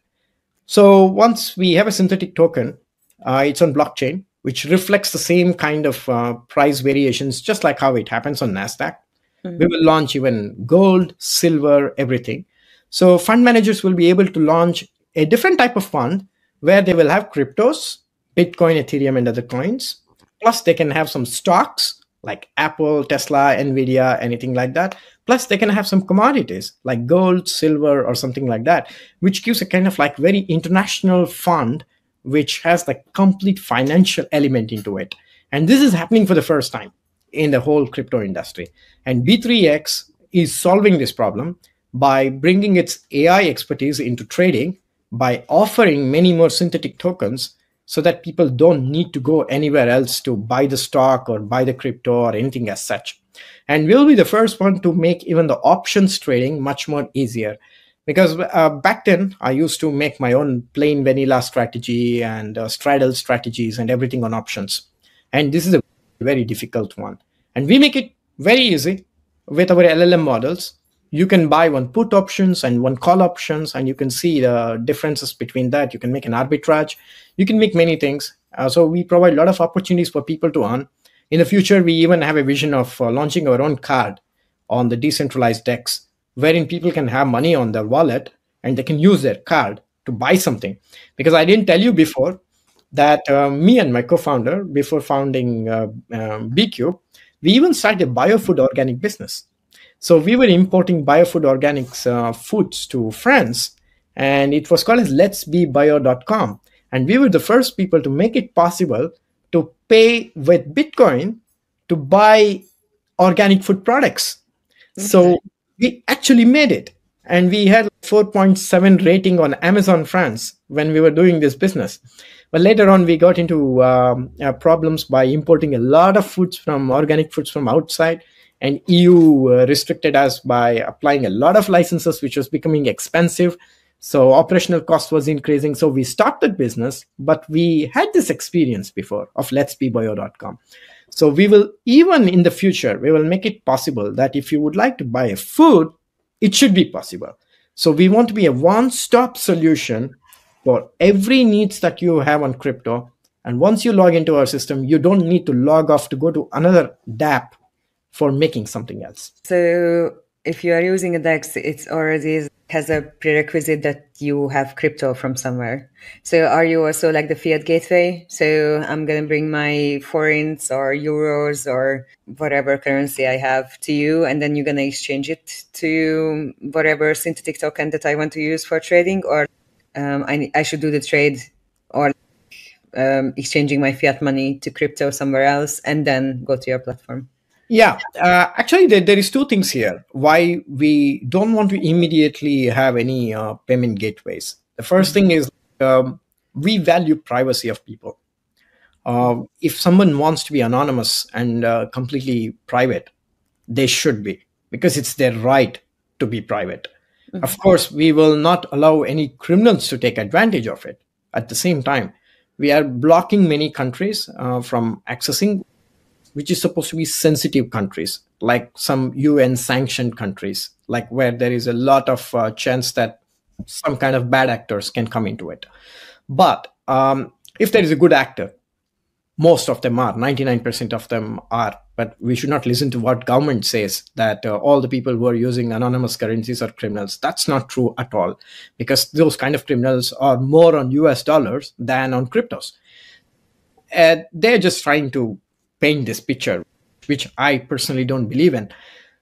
So once we have a synthetic token, it's on blockchain, which reflects the same kind of price variations, just like how it happens on NASDAQ. We will launch even gold, silver, everything. So fund managers will be able to launch a different type of fund where they will have cryptos, Bitcoin, Ethereum, and other coins. Plus, they can have some stocks like Apple, Tesla, Nvidia, anything like that. Plus, they can have some commodities like gold, silver, or something like that, which gives a kind of like very international fund, which has the complete financial element into it. And this is happening for the first time in the whole crypto industry. And B3X is solving this problem by bringing its AI expertise into trading, by offering many more synthetic tokens so that people don't need to go anywhere else to buy the stock or buy the crypto or anything as such. And we'll be the first one to make even the options trading much more easier. Because back then, I used to make my own plain vanilla strategy and straddle strategies and everything on options. And this is a very difficult one. And we make it very easy with our LLM models. You can buy one put options and one call options, and you can see the differences between that. You can make an arbitrage. You can make many things. So we provide a lot of opportunities for people to earn. In the future, we even have a vision of launching our own card on the decentralized DEX, wherein people can have money on their wallet and they can use their card to buy something. Because I didn't tell you before that me and my co-founder, before founding BCube, we even started a biofood organic business. So we were importing biofood organics foods to France, and it was called as letsbebio.com. And we were the first people to make it possible to pay with Bitcoin to buy organic food products. Okay. So we actually made it. And we had 4.7 rating on Amazon France when we were doing this business. But later on, we got into problems by importing a lot of foods from organic foods from outside. And EU restricted us by applying a lot of licenses, which was becoming expensive. So operational cost was increasing. So we stopped the business, but we had this experience before of letsbebio.com. So we will, even in the future, we will make it possible that if you would like to buy a food, it should be possible. So we want to be a one-stop solution for every needs that you have on crypto. And once you log into our system, you don't need to log off to go to another dApp for making something else. So if you are using a DEX, it's already has a prerequisite that you have crypto from somewhere. So are you also like the fiat gateway? So I'm going to bring my forints or euros or whatever currency I have to you, and then you're going to exchange it to whatever synthetic token that I want to use for trading, or I should do the trade, or exchanging my fiat money to crypto somewhere else and then go to your platform? Yeah, actually, there is two things here. Why we don't want to immediately have any payment gateways. The first thing is we value privacy of people. If someone wants to be anonymous and completely private, they should be, because it's their right to be private. Of course, we will not allow any criminals to take advantage of it. At the same time, we are blocking many countries from accessing, which is supposed to be sensitive countries, like some UN sanctioned countries, like where there is a lot of chance that some kind of bad actors can come into it. But if there is a good actor, most of them are, 99% of them are, but we should not listen to what government says that all the people who are using anonymous currencies are criminals. That's not true at all, because those kind of criminals are more on US dollars than on cryptos. They're just trying to paint this picture, which I personally don't believe in.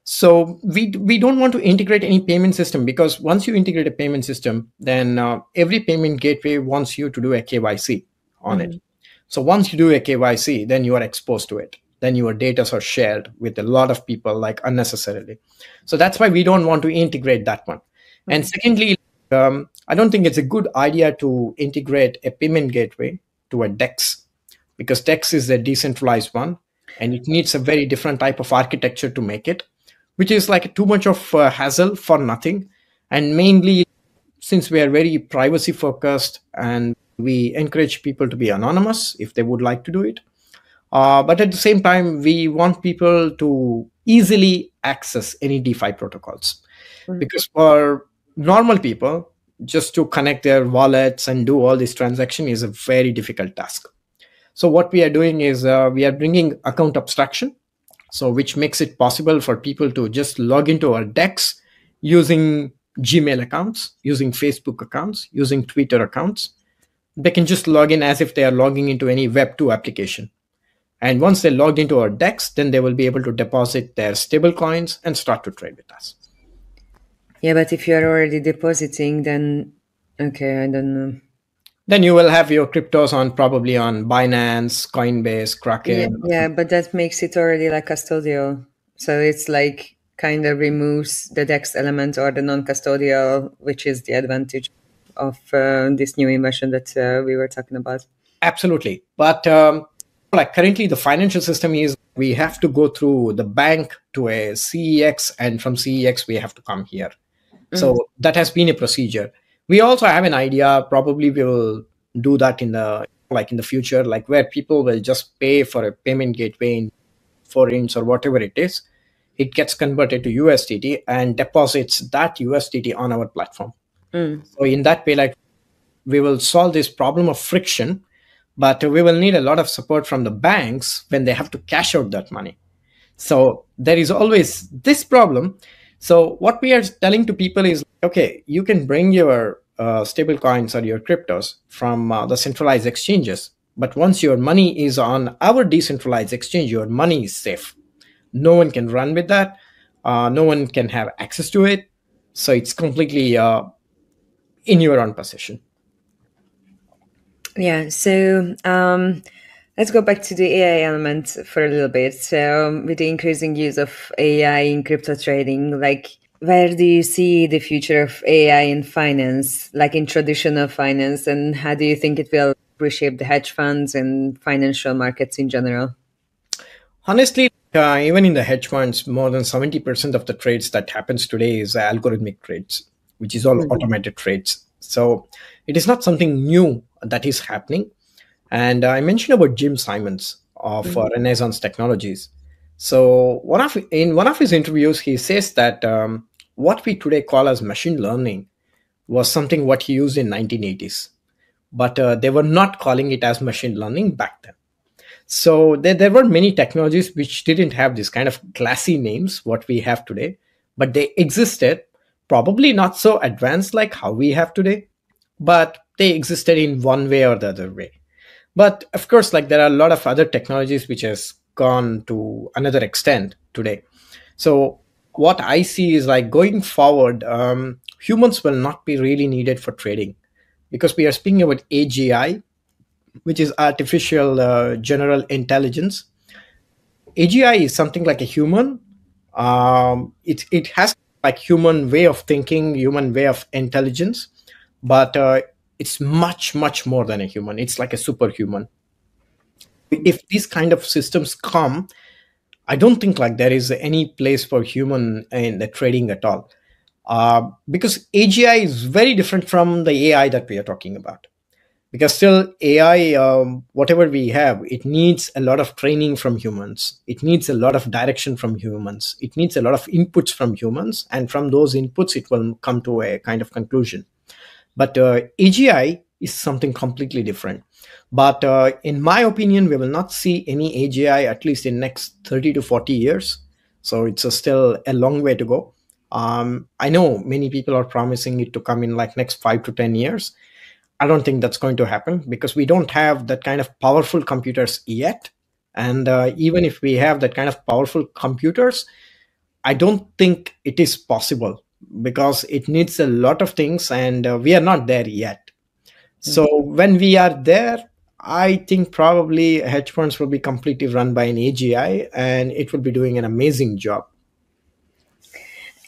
So we don't want to integrate any payment system, because once you integrate a payment system, then every payment gateway wants you to do a KYC on it. So once you do a KYC, then you are exposed to it. Then your data are shared with a lot of people, like unnecessarily. So that's why we don't want to integrate that one. And secondly, I don't think it's a good idea to integrate a payment gateway to a DEX, because DEX is a decentralized one, and it needs a very different type of architecture to make it, which is like too much of hassle for nothing. And mainly, since we are very privacy focused and we encourage people to be anonymous if they would like to do it. But at the same time, we want people to easily access any DeFi protocols. Because for normal people, just to connect their wallets and do all this transaction is a very difficult task. So what we are doing is we are bringing account abstraction, so which makes it possible for people to just log into our DEX using Gmail accounts, using Facebook accounts, using Twitter accounts. They can just log in as if they are logging into any Web2 application. And once they logged into our DEX, then they will be able to deposit their stable coins and start to trade with us. Yeah, but if you're already depositing, then, okay, I don't know. Then you will have your cryptos probably on Binance, Coinbase, Kraken. Yeah, but that makes it already like custodial. So it's like kind of removes the DEX element or the non-custodial, which is the advantage of this new invention that we were talking about. Absolutely. But like currently the financial system is we have to go through the bank to a CEX, and from CEX we have to come here. So that has been a procedure. We also have an idea, probably we will do that in the future, like where people will just pay for a payment gateway in forints or whatever it is. It gets converted to USDT and deposits that USDT on our platform. So in that way, like we will solve this problem of friction, but we will need a lot of support from the banks when they have to cash out that money. So there is always this problem. So what we are telling to people is, okay, you can bring your stable coins or your cryptos from the centralized exchanges. But once your money is on our decentralized exchange, your money is safe. No one can run with that. No one can have access to it. So it's completely in your own possession. Yeah, so let's go back to the AI element for a little bit. So with the increasing use of AI in crypto trading, like where do you see the future of AI in finance, like in traditional finance, and how do you think it will reshape the hedge funds and financial markets in general? Honestly, even in the hedge funds, more than 70% of the trades that happens today is algorithmic trades, which is all automated trades. So it is not something new that is happening. And I mentioned about Jim Simons of Renaissance Technologies. So in one of his interviews, he says that what we today call as machine learning was something what he used in 1980s. But they were not calling it as machine learning back then. So there were many technologies which didn't have this kind of classy names, what we have today, but they existed. probably not so advanced like how we have today, but they existed in one way or the other way. But of course, like there are a lot of other technologies which has gone to another extent today. So what I see is like going forward, humans will not be really needed for trading, because we are speaking about AGI, which is artificial general intelligence. AGI is something like a human. It has like human way of thinking, human way of intelligence, but it's much more than a human. It's like a superhuman. If these kind of systems come, I don't think like there is any place for human in the trading at all, because AGI is very different from the AI that we are talking about. Because still AI, whatever we have, it needs a lot of training from humans. It needs a lot of direction from humans. It needs a lot of inputs from humans. And from those inputs, it will come to a kind of conclusion. But AGI is something completely different. But in my opinion, we will not see any AGI at least in next 30 to 40 years. So it's still a long way to go. I know many people are promising it to come in like next 5 to 10 years. I don't think that's going to happen, because we don't have that kind of powerful computers yet. And even if we have that kind of powerful computers, I don't think it is possible, because it needs a lot of things, and we are not there yet. So when we are there, I think probably hedge funds will be completely run by an AGI, and it will be doing an amazing job.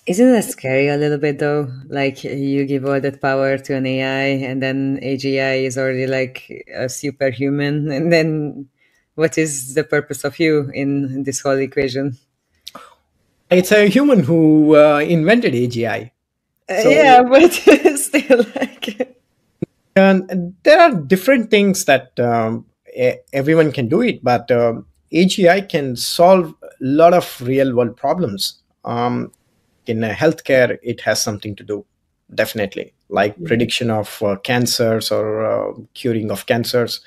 Isn't that scary a little bit though? Like you give all that power to an AI and then AGI is already like a superhuman. And then what is the purpose of you in this whole equation? It's a human who invented AGI. So, yeah, but still like... there are different things that everyone can do it, but AGI can solve a lot of real world problems. In healthcare, it has something to do, definitely, like prediction of cancers or curing of cancers.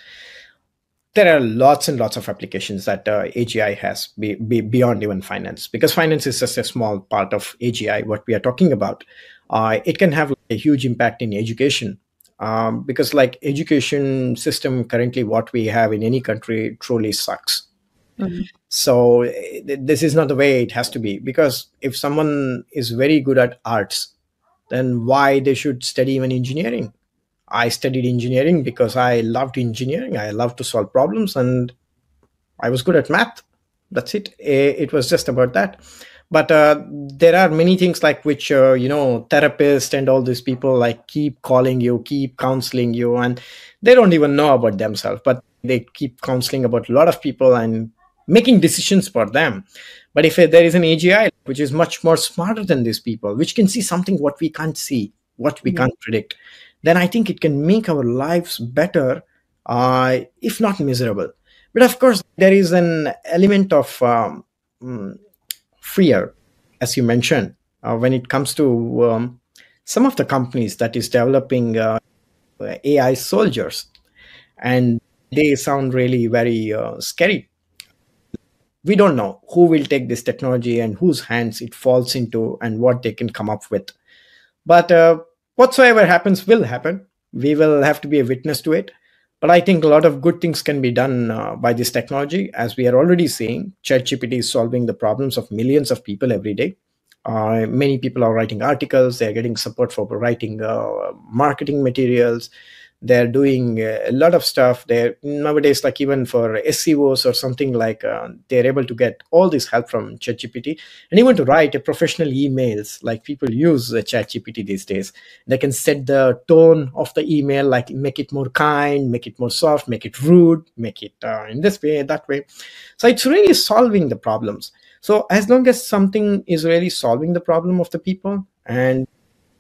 There are lots and lots of applications that AGI has beyond even finance, because finance is just a small part of AGI, what we are talking about. It can have a huge impact in education, because like education system currently, what we have in any country truly sucks. So this is not the way it has to be, because if someone is very good at arts, then why they should study even engineering? I studied engineering because I loved engineering. I loved to solve problems, and I was good at math. That's it. It was just about that. But there are many things like which, therapists and all these people like keep calling you, keep counseling you, and they don't even know about themselves, but they keep counseling about a lot of people and making decisions for them. But if there is an AGI which is much more smarter than these people, which can see something what we can't see, what we can't predict, then I think it can make our lives better, if not miserable. But of course, there is an element of fear, as you mentioned, when it comes to some of the companies that is developing AI soldiers, and they sound really very scary. We don't know who will take this technology and whose hands it falls into and what they can come up with. But whatsoever happens will happen. We will have to be a witness to it. But I think a lot of good things can be done by this technology. As we are already seeing, ChatGPT is solving the problems of millions of people every day. Many people are writing articles. They're getting support for writing marketing materials. They're doing a lot of stuff. They're nowadays, like even for SEOs or something, like they're able to get all this help from ChatGPT. And even to write a professional emails, like people use ChatGPT these days. They can set the tone of the email, like make it more kind, make it more soft, make it rude, make it in this way, that way. So it's really solving the problems. So as long as something is really solving the problem of the people and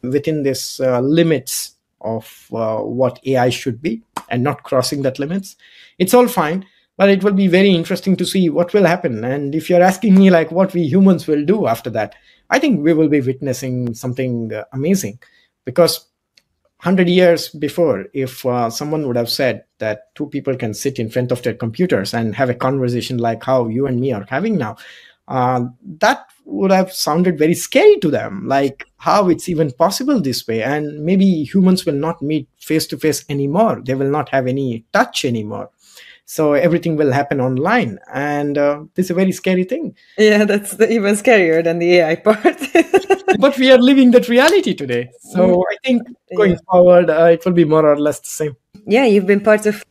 within this limits of what AI should be and not crossing that limits, it's all fine. But it will be very interesting to see what will happen. And if you're asking me like what we humans will do after that, I think we will be witnessing something amazing. Because 100 years before, if someone would have said that two people can sit in front of their computers and have a conversation like how you and me are having now, that would have sounded very scary to them, like how it's even possible this way. And maybe humans will not meet face to face anymore. They will not have any touch anymore. So everything will happen online. And this is a very scary thing. Yeah, that's even scarier than the AI part. But we are living that reality today. So I think going forward, it will be more or less the same. Yeah, you've been part of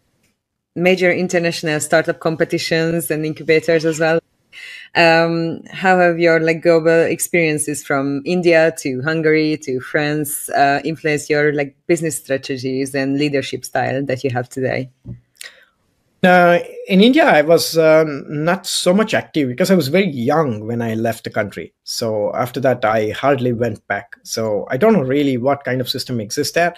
major international startup competitions and incubators as well. How have your global experiences from India to Hungary to France influenced your business strategies and leadership style that you have today? In India, I was not so much active because I was very young when I left the country. So after that, I hardly went back. So I don't know really what kind of system exists there.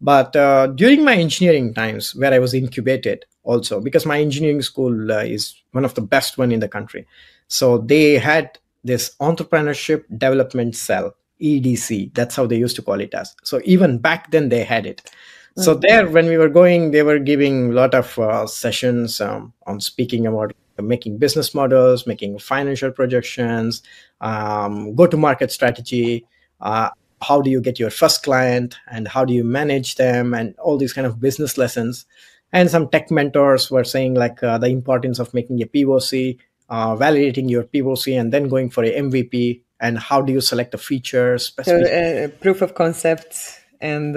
But during my engineering times, where I was incubated also, because my engineering school is one of the best one in the country. So they had this entrepreneurship development cell, EDC. That's how they used to call it as. So even back then they had it. So there, when we were going, they were giving a lot of sessions on speaking about making business models, making financial projections, go-to-market strategy, how do you get your first client, and how do you manage them, and all these kind of business lessons. And some tech mentors were saying the importance of making a POC, validating your POC, and then going for a MVP, and how do you select the features. So proof of concept and...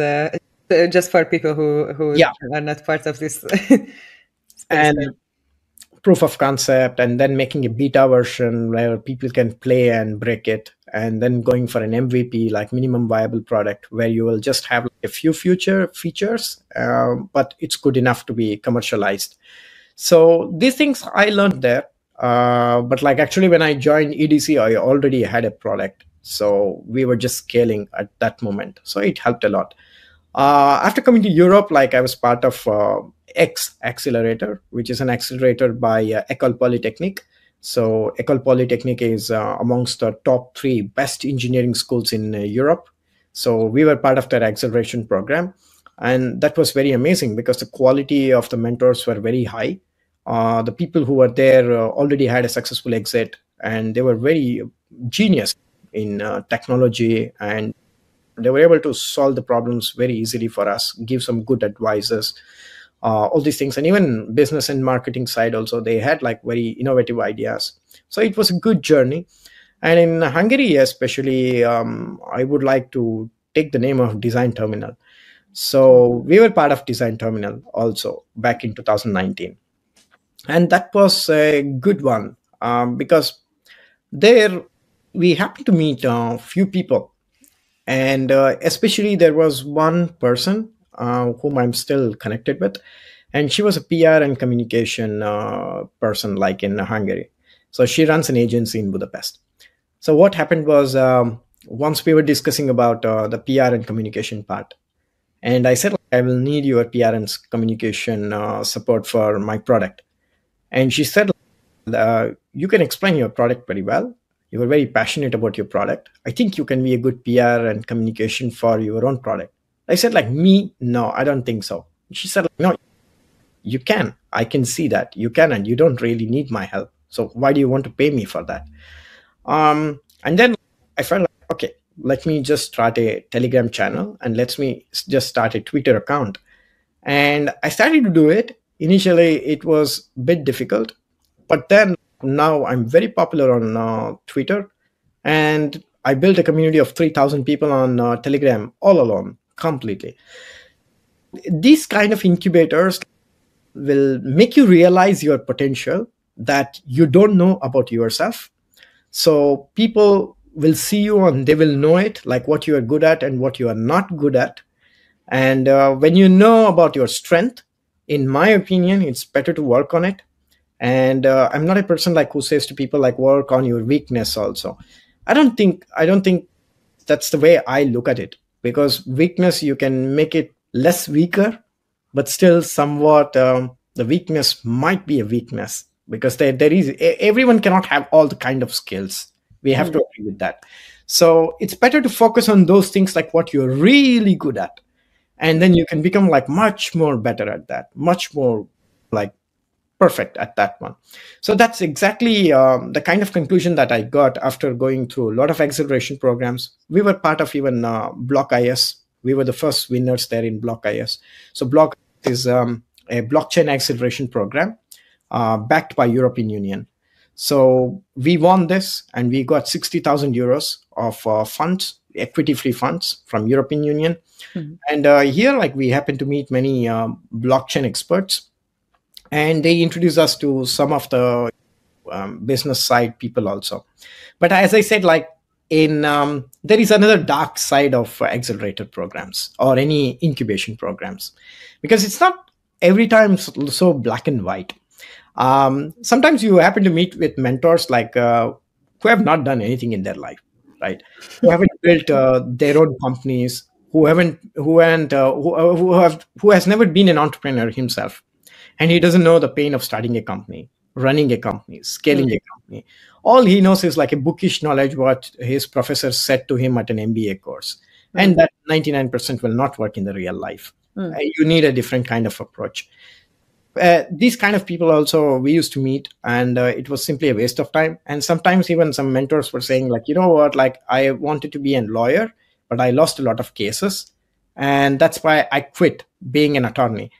just for people who are not part of this and proof of concept, and then making a beta version where people can play and break it, and then going for an MVP, like minimum viable product, where you will just have a few future features, but it's good enough to be commercialized. So these things I learned there, but actually when I joined EDC, I already had a product, so we were just scaling at that moment, so it helped a lot. After coming to Europe, I was part of X Accelerator, which is an accelerator by École Polytechnique. So École Polytechnique is amongst the top 3 best engineering schools in Europe. So we were part of their acceleration program. And that was very amazing because the quality of the mentors were very high. The people who were there already had a successful exit, and they were very genius in technology, and they were able to solve the problems very easily for us, give some good advices, all these things. And even business and marketing side also, they had very innovative ideas. So it was a good journey. And in Hungary, especially, I would like to take the name of Design Terminal. So we were part of Design Terminal also back in 2019. And that was a good one because there we happened to meet a few people. And especially there was one person whom I'm still connected with. And she was a PR and communication person in Hungary. So she runs an agency in Budapest. So what happened was once we were discussing about the PR and communication part. And I said, I will need your PR and communication support for my product. And she said, you can explain your product very well. You were very passionate about your product. I think you can be a good PR and communication for your own product. I said, me? No, I don't think so. She said, no, you can. I can see that. You can, and you don't really need my help. So why do you want to pay me for that? And then I felt okay, let me just start a Telegram channel and let me just start a Twitter account. And I started to do it. Initially, it was a bit difficult, but then now I'm very popular on Twitter, and I built a community of 3,000 people on Telegram all alone, completely. These kind of incubators will make you realize your potential that you don't know about yourself. So people will see you and they will know it, what you are good at and what you are not good at. And when you know about your strength, in my opinion, it's better to work on it. And I'm not a person who says to people work on your weakness also. I don't think that's the way I look at it, because weakness, you can make it less weaker, but still somewhat the weakness might be a weakness, because there is, everyone cannot have all the kind of skills. We have to agree with that. So it's better to focus on those things what you're really good at. And then you can become much more better at that, much more perfect at that one. So that's exactly the kind of conclusion that I got after going through a lot of acceleration programs. We were part of even Block IS. We were the first winners there in Block IS. So Block is a blockchain acceleration program backed by European Union. So we won this, and we got 60,000 euros of funds, equity-free funds from European Union. Mm-hmm. And here, like, we happen to meet many blockchain experts, and they introduce us to some of the business side people also. But as I said, like, there is another dark side of accelerator programs or any incubation programs, because it's not every time so black and white. Sometimes you happen to meet with mentors like who have not done anything in their life, right? Who haven't built their own companies, who has never been an entrepreneur himself, and he doesn't know the pain of starting a company, running a company, scaling a company. All he knows is like a bookish knowledge what his professor said to him at an MBA course, and that 99% will not work in the real life. You need a different kind of approach. These kind of people also we used to meet, and it was simply a waste of time. And sometimes even some mentors were saying, like, you know what, like, I wanted to be a lawyer, but I lost a lot of cases, and that's why I quit being an attorney.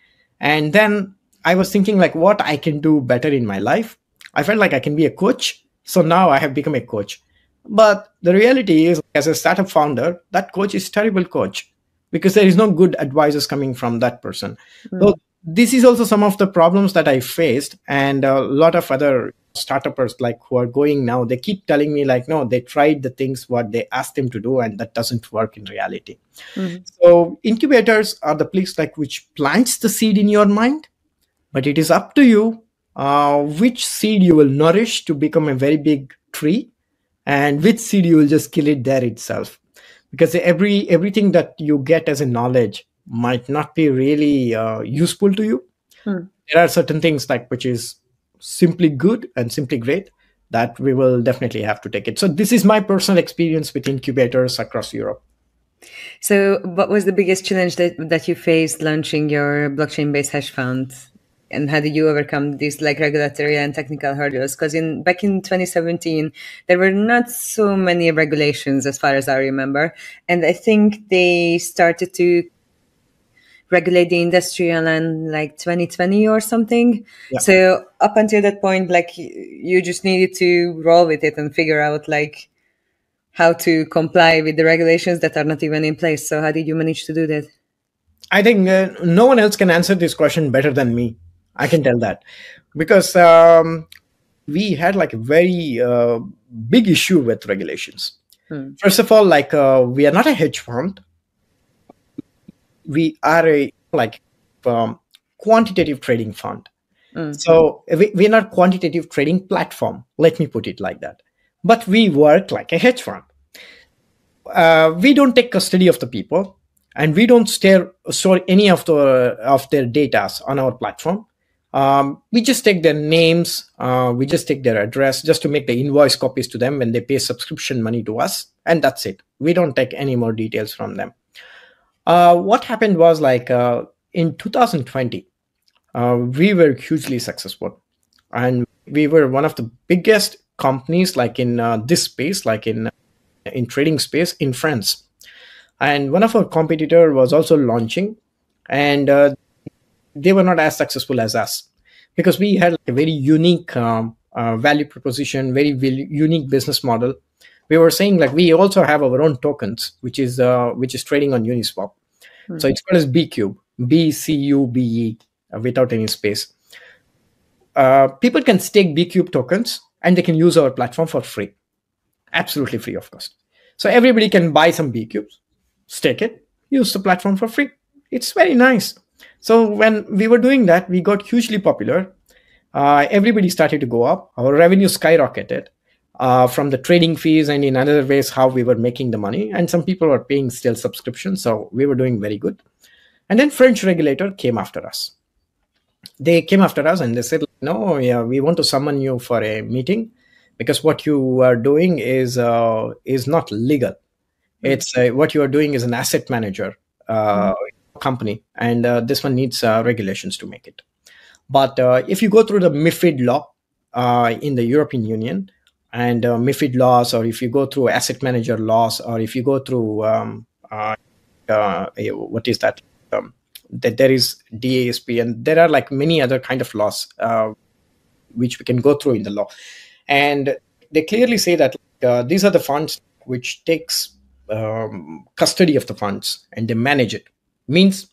And then I was thinking, like, what I can do better in my life. I felt like I can be a coach, so now I have become a coach. But the reality is, as a startup founder, that coach is a terrible coach, because there is no good advices coming from that person. So this is also some of the problems that I faced, and a lot of other startuppers like who are going now, they keep telling me, like, no, they tried the things what they asked them to do, and that doesn't work in reality. So incubators are the place like which plants the seed in your mind, but it is up to you which seed you will nourish to become a very big tree, and which seed you will just kill it there itself. Because everything that you get as a knowledge might not be really useful to you. There are certain things like which is simply good and simply great that we will definitely have to take it. So this is my personal experience with incubators across Europe. So what was the biggest challenge that you faced launching your blockchain-based hash fund? And how did you overcome these like regulatory and technical hurdles? Because back in 2017, there were not so many regulations as far as I remember. And I think they started to regulate the industry in like 2020 or something. Yeah. So up until that point, like you just needed to roll with it and figure out like how to comply with the regulations that are not even in place. So how did you manage to do that? I think no one else can answer this question better than me. I can tell that, because we had like a very big issue with regulations. First of all, like we are not a hedge fund. We are a quantitative trading fund. So we're not quantitative trading platform. Let me put it like that. But we work like a hedge fund. We don't take custody of the people, and we don't store any of their data on our platform. We just take their names, we just take their address just to make the invoice copies to them when they pay subscription money to us, and that's it. We don't take any more details from them. What happened was like in 2020, we were hugely successful, and we were one of the biggest companies like in this space, like in trading space in France. And one of our competitor was also launching, and they were not as successful as us, because we had like a very unique value proposition, very unique business model. We were saying like we also have our own tokens, which is trading on Uniswap. So it's called as BCube, BCUBE, without any space. People can stake BCube tokens, and they can use our platform for free, absolutely free of cost. So everybody can buy some BCubes, stake it, use the platform for free. It's very nice. So when we were doing that, we got hugely popular. Everybody started to go up. Our revenue skyrocketed from the trading fees and in other ways how we were making the money. And some people were paying still subscriptions. So we were doing very good. And then French regulator came after us. They came after us and they said, no, yeah, we want to summon you for a meeting because what you are doing is not legal. It's what you are doing is an asset manager company, and this one needs regulations to make it. But if you go through the MiFID law in the European Union, and MiFID laws, or if you go through asset manager laws, or if you go through what is that? That there is DASP, and there are like many other kind of laws which we can go through in the law, and they clearly say that these are the funds which takes custody of the funds and they manage it. Means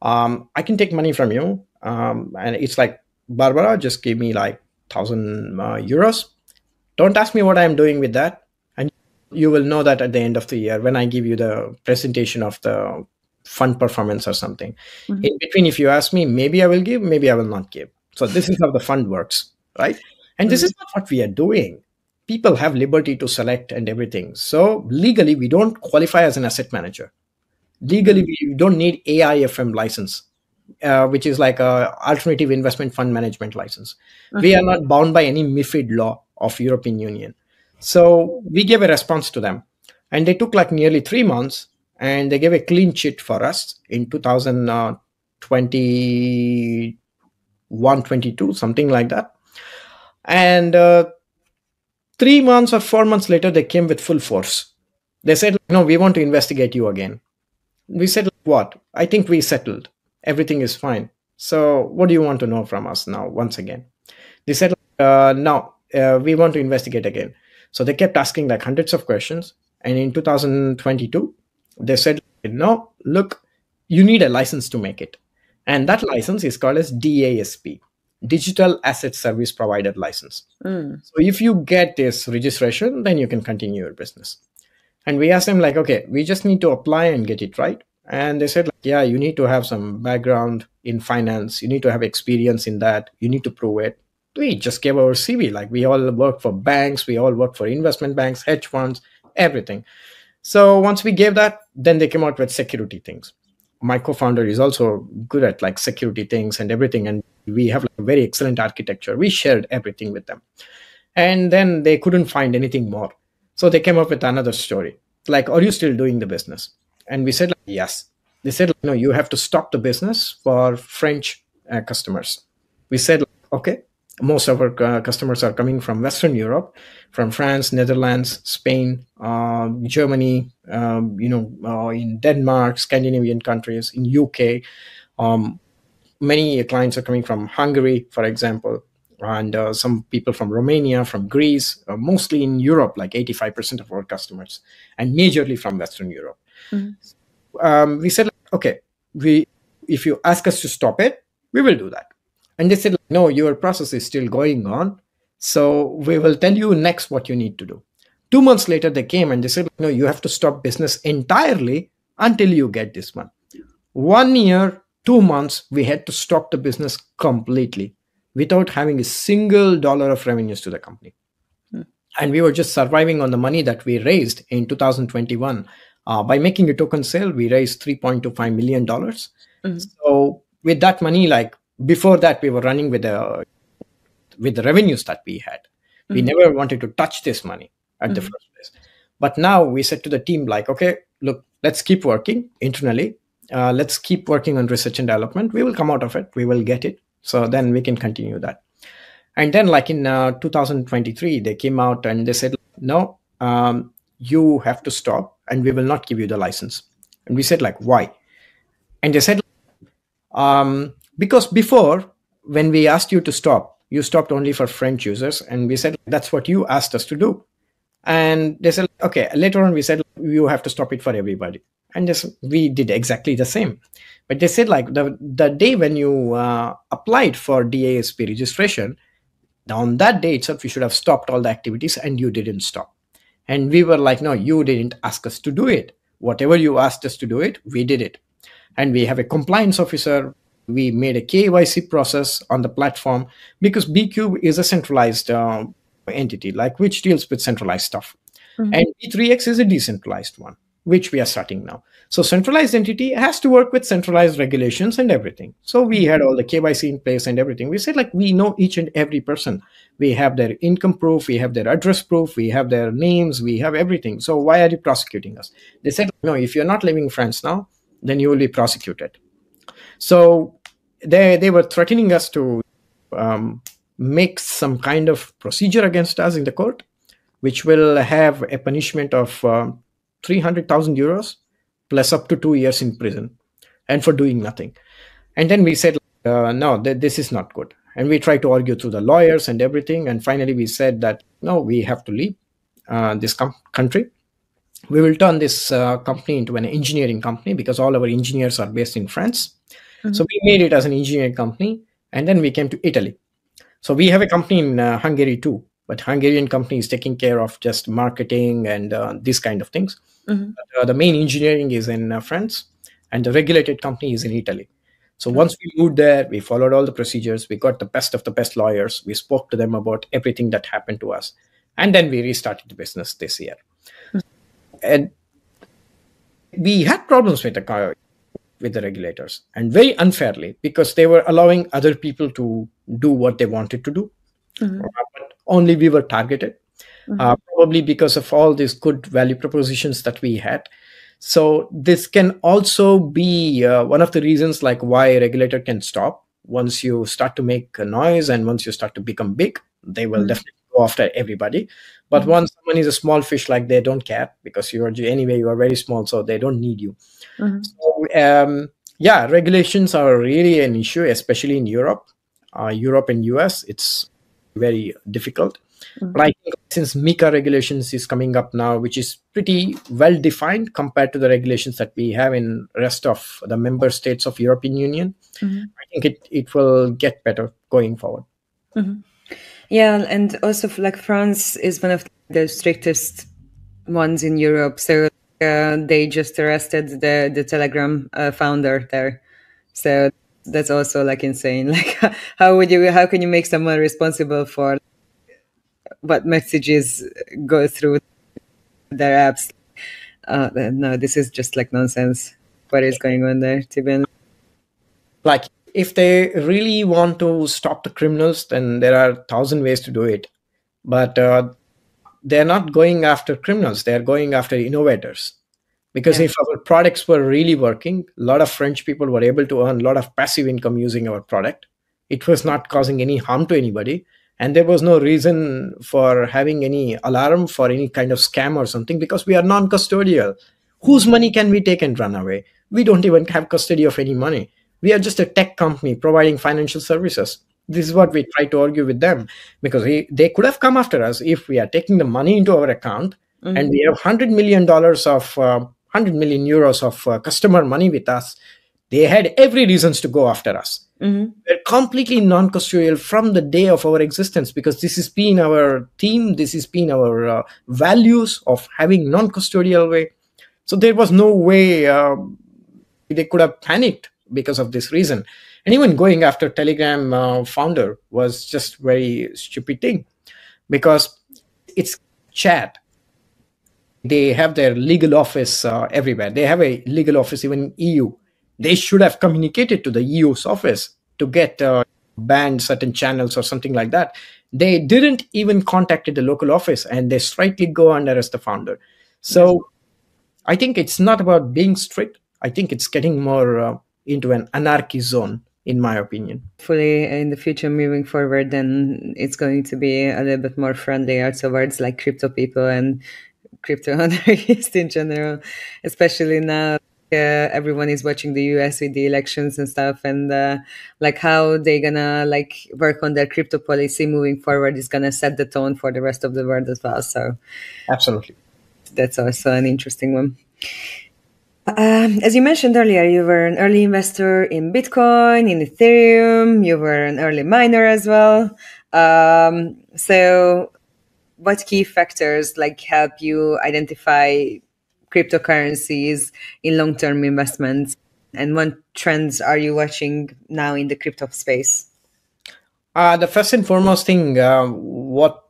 I can take money from you, and it's like, Barbara, just give me like 1,000 euros. Don't ask me what I'm doing with that, and you will know that at the end of the year when I give you the presentation of the fund performance or something. Mm-hmm. In between, if you ask me, maybe I will give, maybe I will not give. So this is how the fund works, right? And this is not what we are doing. People have liberty to select and everything. So legally, we don't qualify as an asset manager. Legally, we don't need AIFM license, which is like a alternative investment fund management license. We are not bound by any MiFID law of European Union. So we gave a response to them, and they took like nearly 3 months, and they gave a clean sheet for us in 2021, 22, something like that. And 3 months or 4 months later, they came with full force. They said, no, we want to investigate you again. We said, what? I think we settled. Everything is fine. So what do you want to know from us now, once again? They said, no, we want to investigate again. So they kept asking like hundreds of questions. And in 2022, they said, no, look, you need a license to make it. And that license is called as DASP, Digital Asset Service Provider License. So if you get this registration, then you can continue your business. And we asked them like, okay, we just need to apply and get it right. And they said, like, yeah, you need to have some background in finance. You need to have experience in that. You need to prove it. We just gave our CV. Like, we all work for banks. We all work for investment banks, hedge funds, everything. So once we gave that, then they came out with security things. My co-founder is also good at like security things and everything. And we have like a very excellent architecture. We shared everything with them. And then they couldn't find anything more. So they came up with another story. Like, are you still doing the business? And we said, like, yes. They said, like, no, you have to stop the business for French customers. We said, like, okay. Most of our customers are coming from Western Europe, from France, Netherlands, Spain, Germany, in Denmark, Scandinavian countries, in UK. Many clients are coming from Hungary, for example, and some people from Romania, from Greece, mostly in Europe, like 85% of our customers, and majorly from Western Europe. We said, like, okay, if you ask us to stop it, we will do that. And they said, no, your process is still going on. So we will tell you next what you need to do. 2 months later, they came and they said, no, you have to stop business entirely until you get this one. 1 year, 2 months, we had to stop the business completely without having a single dollar of revenues to the company. And we were just surviving on the money that we raised in 2021. By making a token sale, we raised $3.25 million. So with that money, like, before that, we were running with the revenues that we had. We never wanted to touch this money at the first place. But now we said to the team, like, okay, look, let's keep working internally. Let's keep working on research and development. We will come out of it. We will get it. So then we can continue that. And then like in 2023, they came out and they said, no, you have to stop and we will not give you the license. And we said, like, why? And they said, because before, when we asked you to stop, you stopped only for French users. And we said, that's what you asked us to do. And they said, okay, later on, we said, you have to stop it for everybody. And we did exactly the same. But they said, like, the day when you applied for DASP registration, on that day itself, you should have stopped all the activities and you didn't stop. And we were like, no, you didn't ask us to do it. Whatever you asked us to do it, we did it. And we have a compliance officer. We made a KYC process on the platform because BCube is a centralized entity, like which deals with centralized stuff. And B3X is a decentralized one, which we are starting now. So centralized entity has to work with centralized regulations and everything. So we had all the KYC in place and everything. We said, like, we know each and every person. We have their income proof, we have their address proof, we have their names, we have everything. So why are you prosecuting us? They said, no, if you're not living in France now, then you will be prosecuted. So they were threatening us to make some kind of procedure against us in the court, which will have a punishment of 300,000 euros plus up to 2 years in prison, and for doing nothing. And then we said, no, this is not good. And we tried to argue through the lawyers and everything. And finally, we said that, no, we have to leave this country. We will turn this company into an engineering company because all our engineers are based in France. Mm-hmm. So we made it as an engineering company. And then we came to Italy. So we have a company in Hungary too. But Hungarian company is taking care of just marketing and these kind of things. Mm-hmm. But, the main engineering is in France. And the regulated company is in Italy. So once we moved there, we followed all the procedures. We got the best of the best lawyers. We spoke to them about everything that happened to us. And then we restarted the business this year. And we had problems with the regulators, and very unfairly, because they were allowing other people to do what they wanted to do. Mm-hmm. But only we were targeted, probably because of all these good value propositions that we had. So this can also be one of the reasons like why a regulator can stop. Once you start to make a noise and once you start to become big, they will definitely go after everybody. But once someone is a small fish, like they don't care because you are very small, so they don't need you. So, regulations are really an issue, especially in Europe. Europe and US, it's very difficult. But I think since MiCA regulations is coming up now, which is pretty well defined compared to the regulations that we have in rest of the member states of European Union, I think it will get better going forward. Yeah, and also like France is one of the strictest ones in Europe. So they just arrested the Telegram founder there. So that's also like insane. Like how can you make someone responsible for what messages go through their apps? No, this is just like nonsense. What is going on there, to be honest? Like, if they really want to stop the criminals, then there are 1,000 ways to do it. But they're not going after criminals. They're going after innovators. Because if our products were really working, a lot of French people were able to earn a lot of passive income using our product. It was not causing any harm to anybody. And there was no reason for having any alarm for any kind of scam or something, because we are non-custodial. Whose money can we take and run away? We don't even have custody of any money. We are just a tech company providing financial services. This is what we try to argue with them, because they could have come after us if we are taking the money into our account and we have $100 million of 100 million euros of customer money with us. They had every reasons to go after us. We're completely non-custodial from the day of our existence, because this has been our theme. This has been our values of having non-custodial way. So there was no way they could have panicked because of this reason. And even going after Telegram founder was just very stupid thing, because it's chat. They have their legal office everywhere. They have a legal office even in EU. They should have communicated to the EU's office to get banned certain channels or something like that. They didn't even contact the local office, and they straightly go and arrest the founder. So I think it's not about being strict. I think it's getting more into an anarchy zone, in my opinion. Hopefully in the future, moving forward, then it's going to be a little bit more friendly towards like crypto people and crypto anarchists in general, especially now. Everyone is watching the US with the elections and stuff, and like how they gonna like work on their crypto policy moving forward is gonna set the tone for the rest of the world as well. So absolutely, that's also an interesting one. As you mentioned earlier, you were an early investor in Bitcoin, in Ethereum. You were an early miner as well. So what key factors like help you identify cryptocurrencies in long-term investments, and what trends are you watching now in the crypto space? The first and foremost thing, what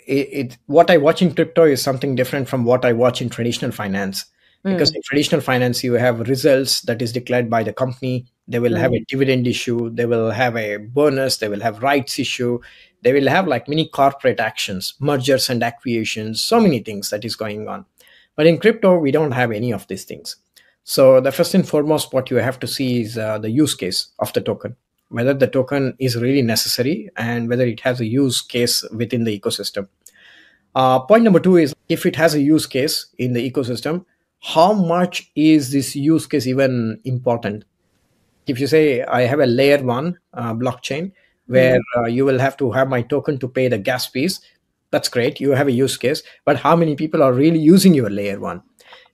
I watch in crypto is something different from what I watch in traditional finance. Because in traditional finance, you have results that is declared by the company. They will have a dividend issue. They will have a bonus. They will have rights issue. They will have like many corporate actions, mergers and acquisitions, so many things that is going on. But in crypto, we don't have any of these things. So the first and foremost, what you have to see is the use case of the token. whether the token is really necessary and whether it has a use case within the ecosystem. Point number two is, if it has a use case in the ecosystem, how much is this use case even important? If you say, I have a layer one blockchain where you will have to have my token to pay the gas fees, that's great. You have a use case, but how many people are really using your layer one?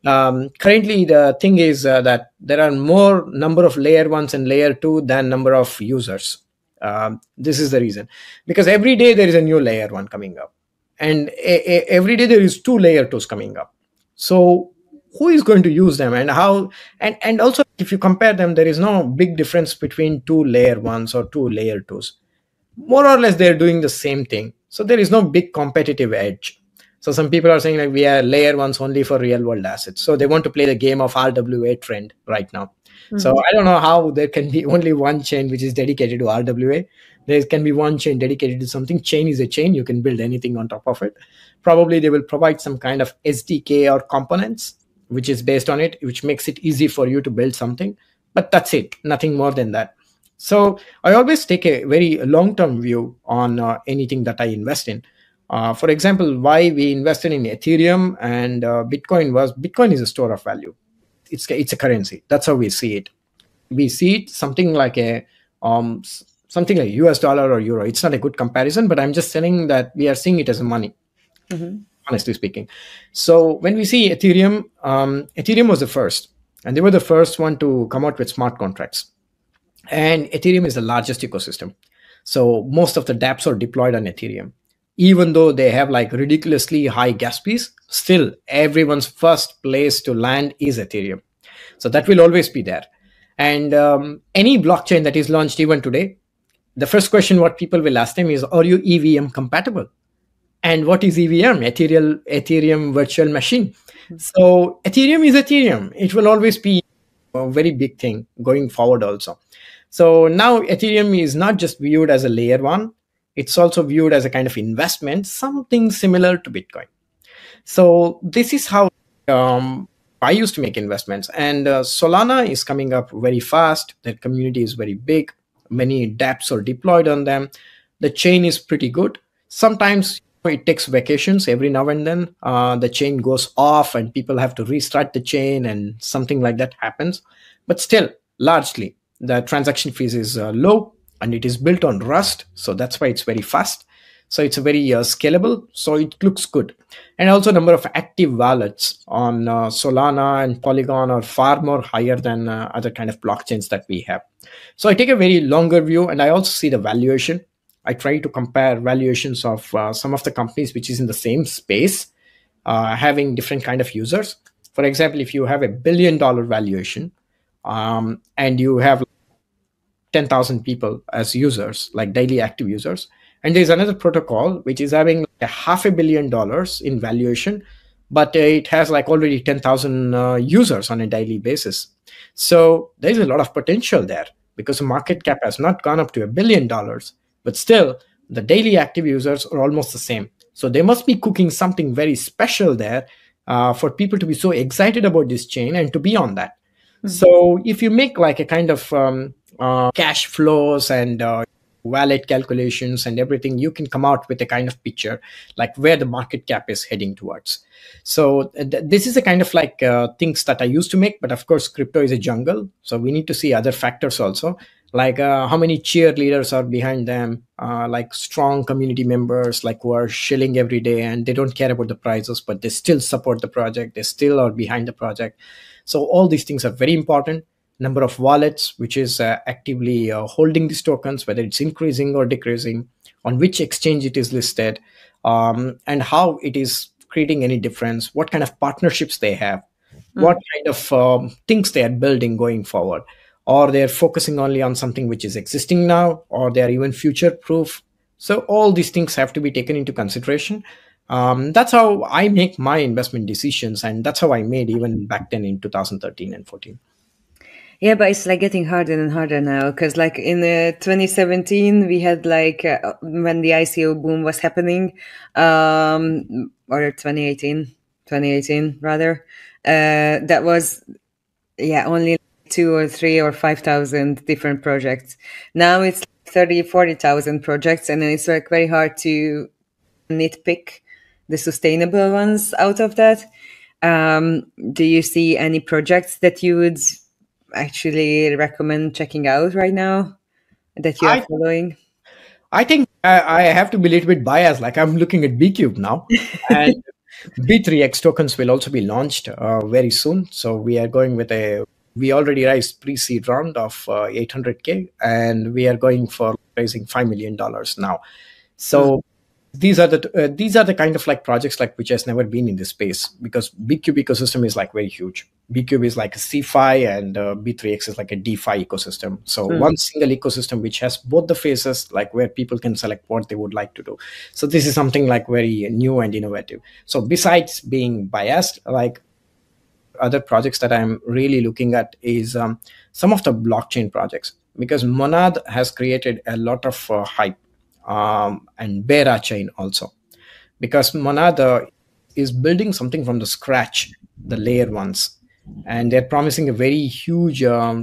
Currently, the thing is that there are more number of layer ones and layer two than number of users. This is the reason, because every day there is a new layer one coming up, and every day there is two layer twos coming up. So who is going to use them, and how? And also, if you compare them, there is no big difference between two layer ones or two layer twos. More or less, they're doing the same thing. So there is no big competitive edge. So some people are saying, like, we are layer ones only for real world assets. So they want to play the game of RWA trend right now. So I don't know how there can be only one chain which is dedicated to RWA. There can be one chain dedicated to something. Chain is a chain. You can build anything on top of it. Probably they will provide some kind of SDK or components which is based on it, which makes it easy for you to build something. But that's it. Nothing more than that. So I always take a very long-term view on anything that I invest in. For example, why we invested in Ethereum and Bitcoin is a store of value. It's a currency. That's how we see it. We see it something like something like US dollar or euro. It's not a good comparison, but I'm just saying that we are seeing it as money, honestly speaking. So when we see Ethereum, Ethereum was the first, and they were the first one to come out with smart contracts. And Ethereum is the largest ecosystem. So most of the dApps are deployed on Ethereum. Even though they have like ridiculously high gas fees, still everyone's first place to land is Ethereum. So that will always be there. And any blockchain that is launched even today, the first question what people will ask them is, are you EVM compatible? And what is EVM? Ethereum virtual machine. So Ethereum is Ethereum. It will always be a very big thing going forward also. So now Ethereum is not just viewed as a layer one, it's also viewed as a kind of investment, something similar to Bitcoin. So this is how I used to make investments. And Solana is coming up very fast. Their community is very big. Many dApps are deployed on them. The chain is pretty good. Sometimes it takes vacations every now and then. The chain goes off and people have to restart the chain and something like that happens. But still, largely, the transaction fees is low. And it is built on Rust, so that's why it's very fast. So it's very scalable, so it looks good. And also number of active wallets on Solana and Polygon are far more higher than other kind of blockchains that we have. So I take a very longer view, and I also see the valuation. I try to compare valuations of some of the companies which is in the same space, having different kind of users. For example, if you have $1 billion valuation and you have 10,000 people as users, like daily active users. And there's another protocol which is having like $500 million in valuation, but it has like already 10,000 users on a daily basis. So there's a lot of potential there because the market cap has not gone up to $1 billion, but still the daily active users are almost the same. So they must be cooking something very special there for people to be so excited about this chain and to be on that. So if you make like a kind of cash flows and wallet calculations and everything, you can come out with a kind of picture like where the market cap is heading towards. So this is a kind of like things that I used to make, but of course crypto is a jungle, so we need to see other factors also, like how many cheerleaders are behind them, like strong community members like who are shilling every day and they don't care about the prices, but they still support the project, they still are behind the project. So all these things are very important. Number of wallets which is actively holding these tokens, whether it's increasing or decreasing, on which exchange it is listed, and how it is creating any difference, what kind of partnerships they have, what kind of things they are building going forward, or they're focusing only on something which is existing now, or they are even future proof. So all these things have to be taken into consideration. That's how I make my investment decisions, and that's how I made even back then in 2013 and 14. Yeah, but it's like getting harder and harder now because like in 2017 we had like when the ICO boom was happening, or 2018 rather, that was only 2 or 3 or 5,000 different projects. Now it's 30, 40,000 projects, and it's like very hard to nitpick the sustainable ones out of that. Do you see any projects that you would actually recommend checking out right now that you are following? I think I have to be a little bit biased. Like, I'm looking at BCube now, and B3X tokens will also be launched very soon. So we are going with we already raised pre-seed round of 800K, and we are going for raising $5 million now. So these are the kind of like projects like which has never been in this space, because BCube ecosystem is like very huge. BCube is like a CFI, and B3X is like a DeFi ecosystem. So one single ecosystem which has both the phases, like where people can select what they would like to do. So this is something like very new and innovative. So besides being biased, like other projects that I'm really looking at is some of the blockchain projects, because Monad has created a lot of hype. And Bera chain also, because Monad is building something from the scratch, the layer ones, and they're promising a very huge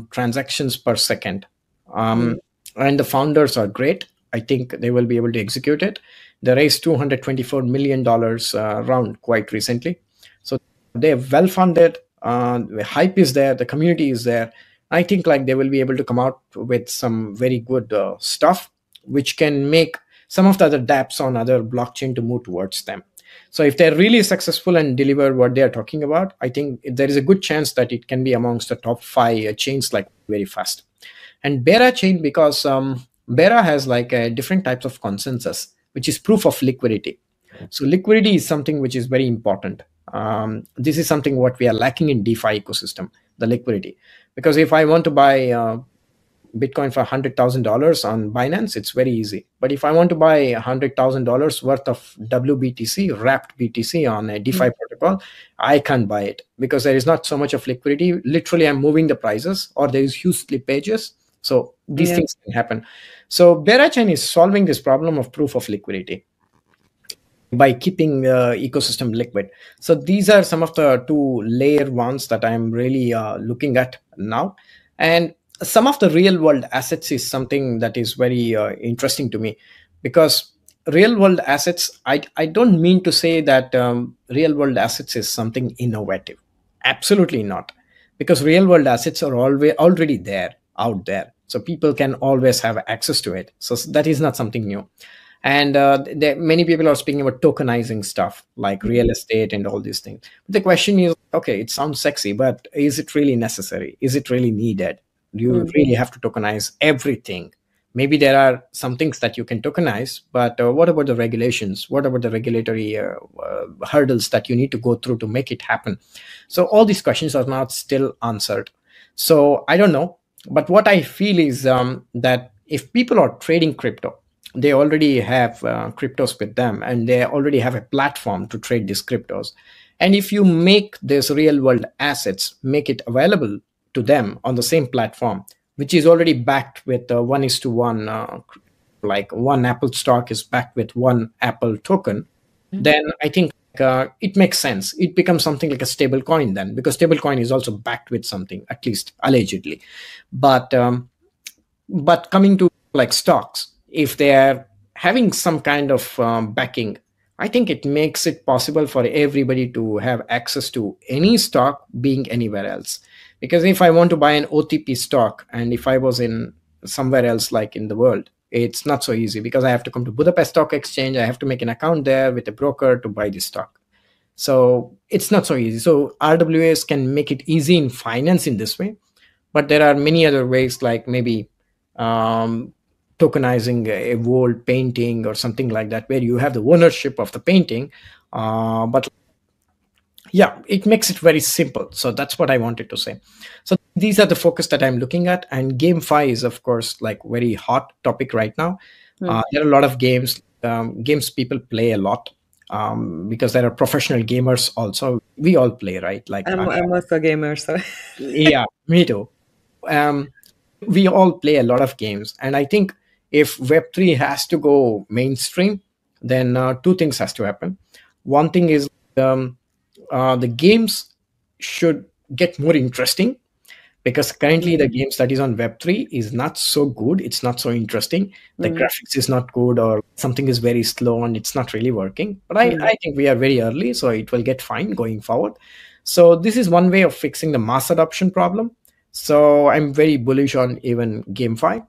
transactions per second. And the founders are great. I think they will be able to execute it. They raised $224 million round quite recently. So they're well funded. The hype is there. The community is there. I think like they will be able to come out with some very good stuff, which can make some of the other dApps on other blockchain to move towards them. So if they're really successful and deliver what they're talking about, I think there is a good chance that it can be amongst the top 5 chains like very fast. And Bera chain, because Bera has like different types of consensus, which is proof of liquidity. So liquidity is something which is very important. This is something what we are lacking in DeFi ecosystem, the liquidity. Because if I want to buy Bitcoin for $100,000 on Binance, it's very easy. But if I want to buy $100,000 worth of WBTC, wrapped BTC on a DeFi protocol, I can't buy it because there is not so much of liquidity. Literally, I'm moving the prices, or there is huge slippages. So these things can happen. So Bera Chain is solving this problem of proof of liquidity by keeping the ecosystem liquid. So these are some of the 2 layer ones that I'm really looking at now. And some of the real world assets is something that is very interesting to me, because real world assets, I don't mean to say that real world assets is something innovative. Absolutely not. Because real world assets are already there, out there. So people can always have access to it. So that is not something new. And many people are speaking about tokenizing stuff like real estate and all these things. But the question is, okay, it sounds sexy, but is it really necessary? Is it really needed? Do you really have to tokenize everything? Maybe there are some things that you can tokenize, but what about the regulations? What about the regulatory hurdles that you need to go through to make it happen? So all these questions are not still answered. So I don't know. But what I feel is that if people are trading crypto, they already have cryptos with them, and they already have a platform to trade these cryptos. And if you make these real world assets, make it available to them on the same platform, which is already backed with 1:1, like one Apple stock is backed with one Apple token, then I think it makes sense. It becomes something like a stable coin then, because stable coin is also backed with something, at least allegedly. But coming to like stocks, if they are having some kind of backing, I think it makes it possible for everybody to have access to any stock being anywhere else. Because if I want to buy an OTP stock, and if I was in somewhere else like in the world, it's not so easy, because I have to come to Budapest Stock Exchange. I have to make an account there with a broker to buy this stock. So it's not so easy. So RWAs can make it easy in finance in this way. But there are many other ways, like maybe tokenizing a old painting or something like that, where you have the ownership of the painting. But yeah, it makes it very simple. So that's what I wanted to say. So these are the focus that I'm looking at. And GameFi is, of course, like very hot topic right now. There are a lot of games people play a lot, because there are professional gamers also. We all play, right? Like I'm also a gamer, so yeah, me too. We all play a lot of games. And I think if Web3 has to go mainstream, then 2 things has to happen. One thing is the games should get more interesting, because currently the games that is on Web3 is not so good. It's not so interesting. The graphics is not good, or something is very slow and it's not really working. But I think we are very early, so it will get fine going forward. So this is one way of fixing the mass adoption problem. So I'm very bullish on even GameFi.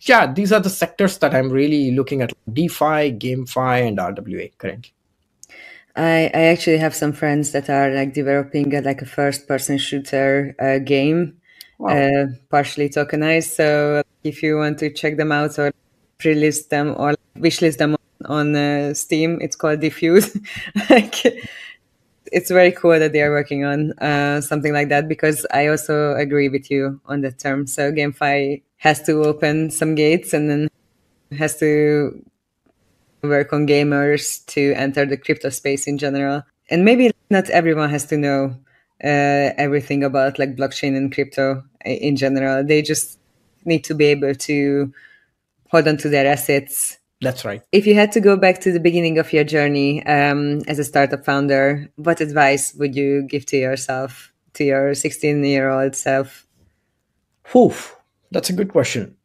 Yeah, these are the sectors that I'm really looking at: DeFi, GameFi, and RWA currently. I actually have some friends that are like developing a first-person shooter game, partially tokenized. So if you want to check them out or pre-list them or wishlist them on Steam, it's called Diffuse. It's very cool that they are working on something like that, because I also agree with you on that term. So GameFi has to open some gates and then has to work on gamers to enter the crypto space in general. And maybe not everyone has to know everything about like blockchain and crypto in general. They just need to be able to hold on to their assets. That's right. If you had to go back to the beginning of your journey as a startup founder, what advice would you give to yourself, to your 16-year-old self? That's a good question.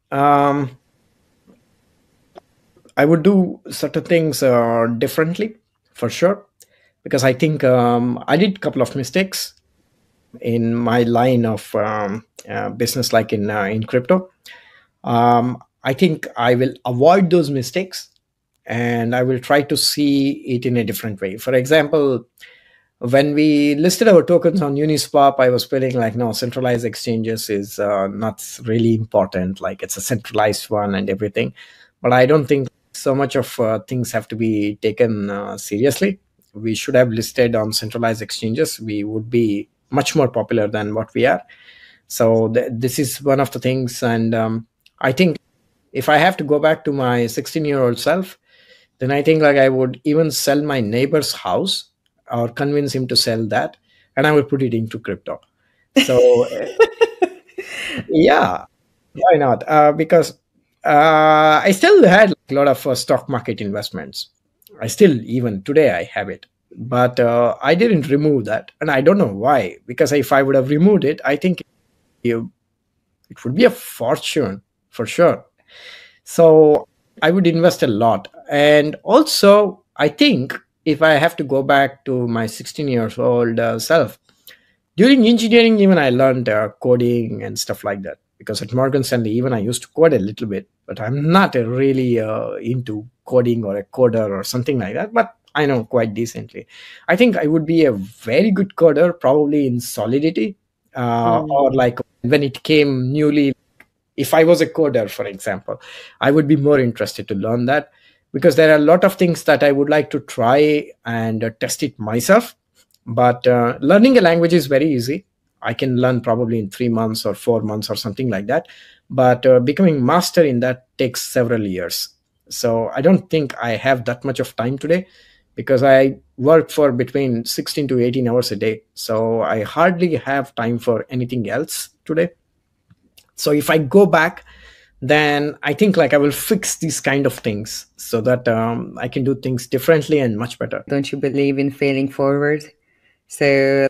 I would do certain things differently, for sure, because I think I did a couple of mistakes in my line of business, like in crypto. I think I will avoid those mistakes and I will try to see it in a different way. For example, when we listed our tokens on Uniswap, I was feeling like, no, centralized exchanges is not really important. Like, it's a centralized one and everything. But I don't think so much of things have to be taken seriously. We should have listed on centralized exchanges. We would be much more popular than what we are. So this is one of the things. And I think if I have to go back to my 16-year-old self, then I think like I would even sell my neighbor's house or convince him to sell that, and I would put it into crypto. So yeah, why not? Because I still had a lot of stock market investments. I still, even today, I have it. But I didn't remove that. And I don't know why. Because if I would have removed it, I think it would be a fortune for sure. So I would invest a lot. And also, I think if I have to go back to my 16-year-old self, during engineering, even I learned coding and stuff like that. Because at Morgan Stanley, even I used to code a little bit, but I'm not really into coding or a coder or something like that. But I know quite decently. I think I would be a very good coder, probably in Solidity, or like when it came newly. If I was a coder, for example, I would be more interested to learn that, because there are a lot of things that I would like to try and test it myself. But learning a language is very easy. I can learn probably in 3 months or 4 months or something like that. But becoming master in that takes several years. So I don't think I have that much of time today, because I work for between 16 to 18 hours a day. So I hardly have time for anything else today. So if I go back, then I think like I will fix these kind of things so that I can do things differently and much better. Don't you believe in failing forward? So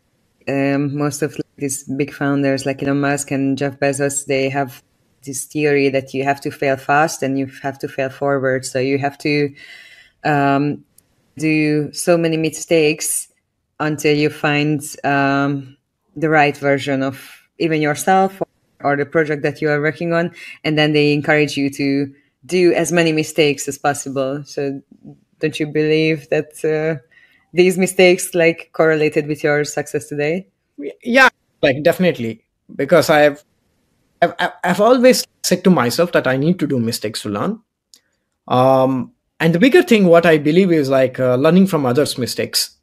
most of these big founders like Elon Musk and Jeff Bezos, they have this theory that you have to fail fast and you have to fail forward. So you have to do so many mistakes until you find the right version of even yourself or the project that you are working on. And then they encourage you to do as many mistakes as possible. So don't you believe that these mistakes like correlated with your success today? Yeah, like definitely. Because I've always said to myself that I need to do mistakes to learn. And the bigger thing, what I believe is like learning from others' mistakes.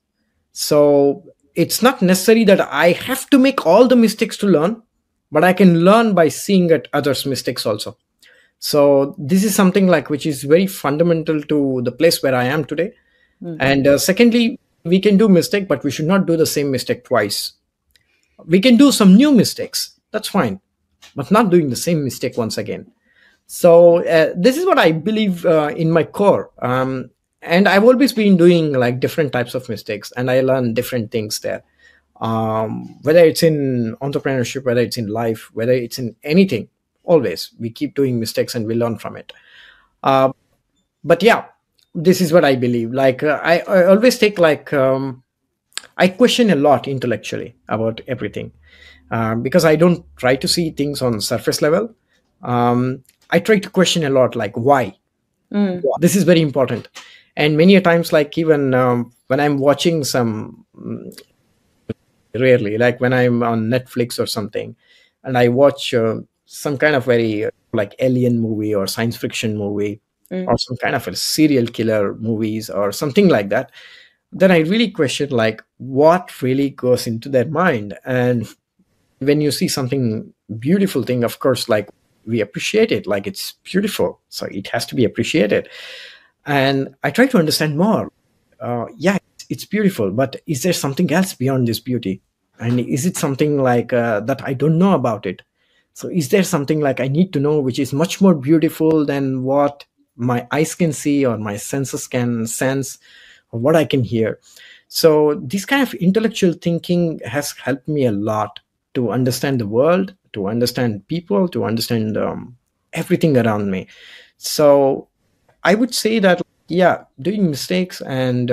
So it's not necessary that I have to make all the mistakes to learn, but I can learn by seeing at others' mistakes also. So this is something like which is very fundamental to the place where I am today. And secondly, we can do mistake, but we should not do the same mistake twice. We can do some new mistakes. That's fine, but not doing the same mistake once again. So this is what I believe in my core. And I've always been doing like different types of mistakes, and I learn different things there. Whether it's in entrepreneurship, whether it's in life, whether it's in anything, always we keep doing mistakes and we learn from it. But yeah, this is what I believe. Like I always take like I question a lot intellectually about everything, because I don't try to see things on surface level. I try to question a lot, like why. This is very important. And many a times, like even when I'm watching some, rarely, like when I'm on Netflix or something, and I watch some kind of very like alien movie or science fiction movie, or some kind of a serial killer movies or something like that, then I really question like what really goes into their mind. And when you see something beautiful thing, of course, like we appreciate it, like it's beautiful, so it has to be appreciated. And I try to understand more. Yeah, it's beautiful, but is there something else beyond this beauty? And is it something like that I don't know about it? So is there something like I need to know which is much more beautiful than what my eyes can see or my senses can sense or what I can hear? So this kind of intellectual thinking has helped me a lot to understand the world, to understand people, to understand everything around me. So I would say that, yeah, doing mistakes and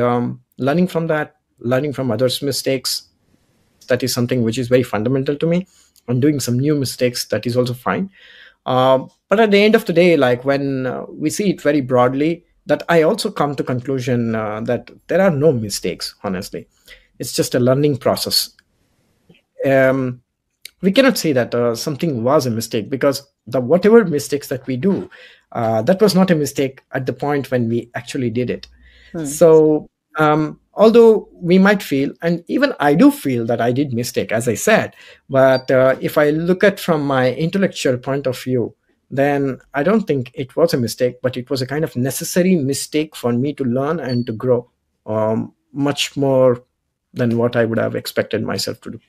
learning from that, learning from others' mistakes, that is something which is very fundamental to me. And doing some new mistakes, that is also fine. But at the end of the day, like when we see it very broadly, that I also come to conclusion that there are no mistakes, honestly. It's just a learning process. We cannot say that something was a mistake, because the whatever mistakes that we do, that was not a mistake at the point when we actually did it. So although we might feel, and even I do feel that I did mistake, as I said, but if I look at from my intellectual point of view, then I don't think it was a mistake, but it was a kind of necessary mistake for me to learn and to grow much more than what I would have expected myself to do.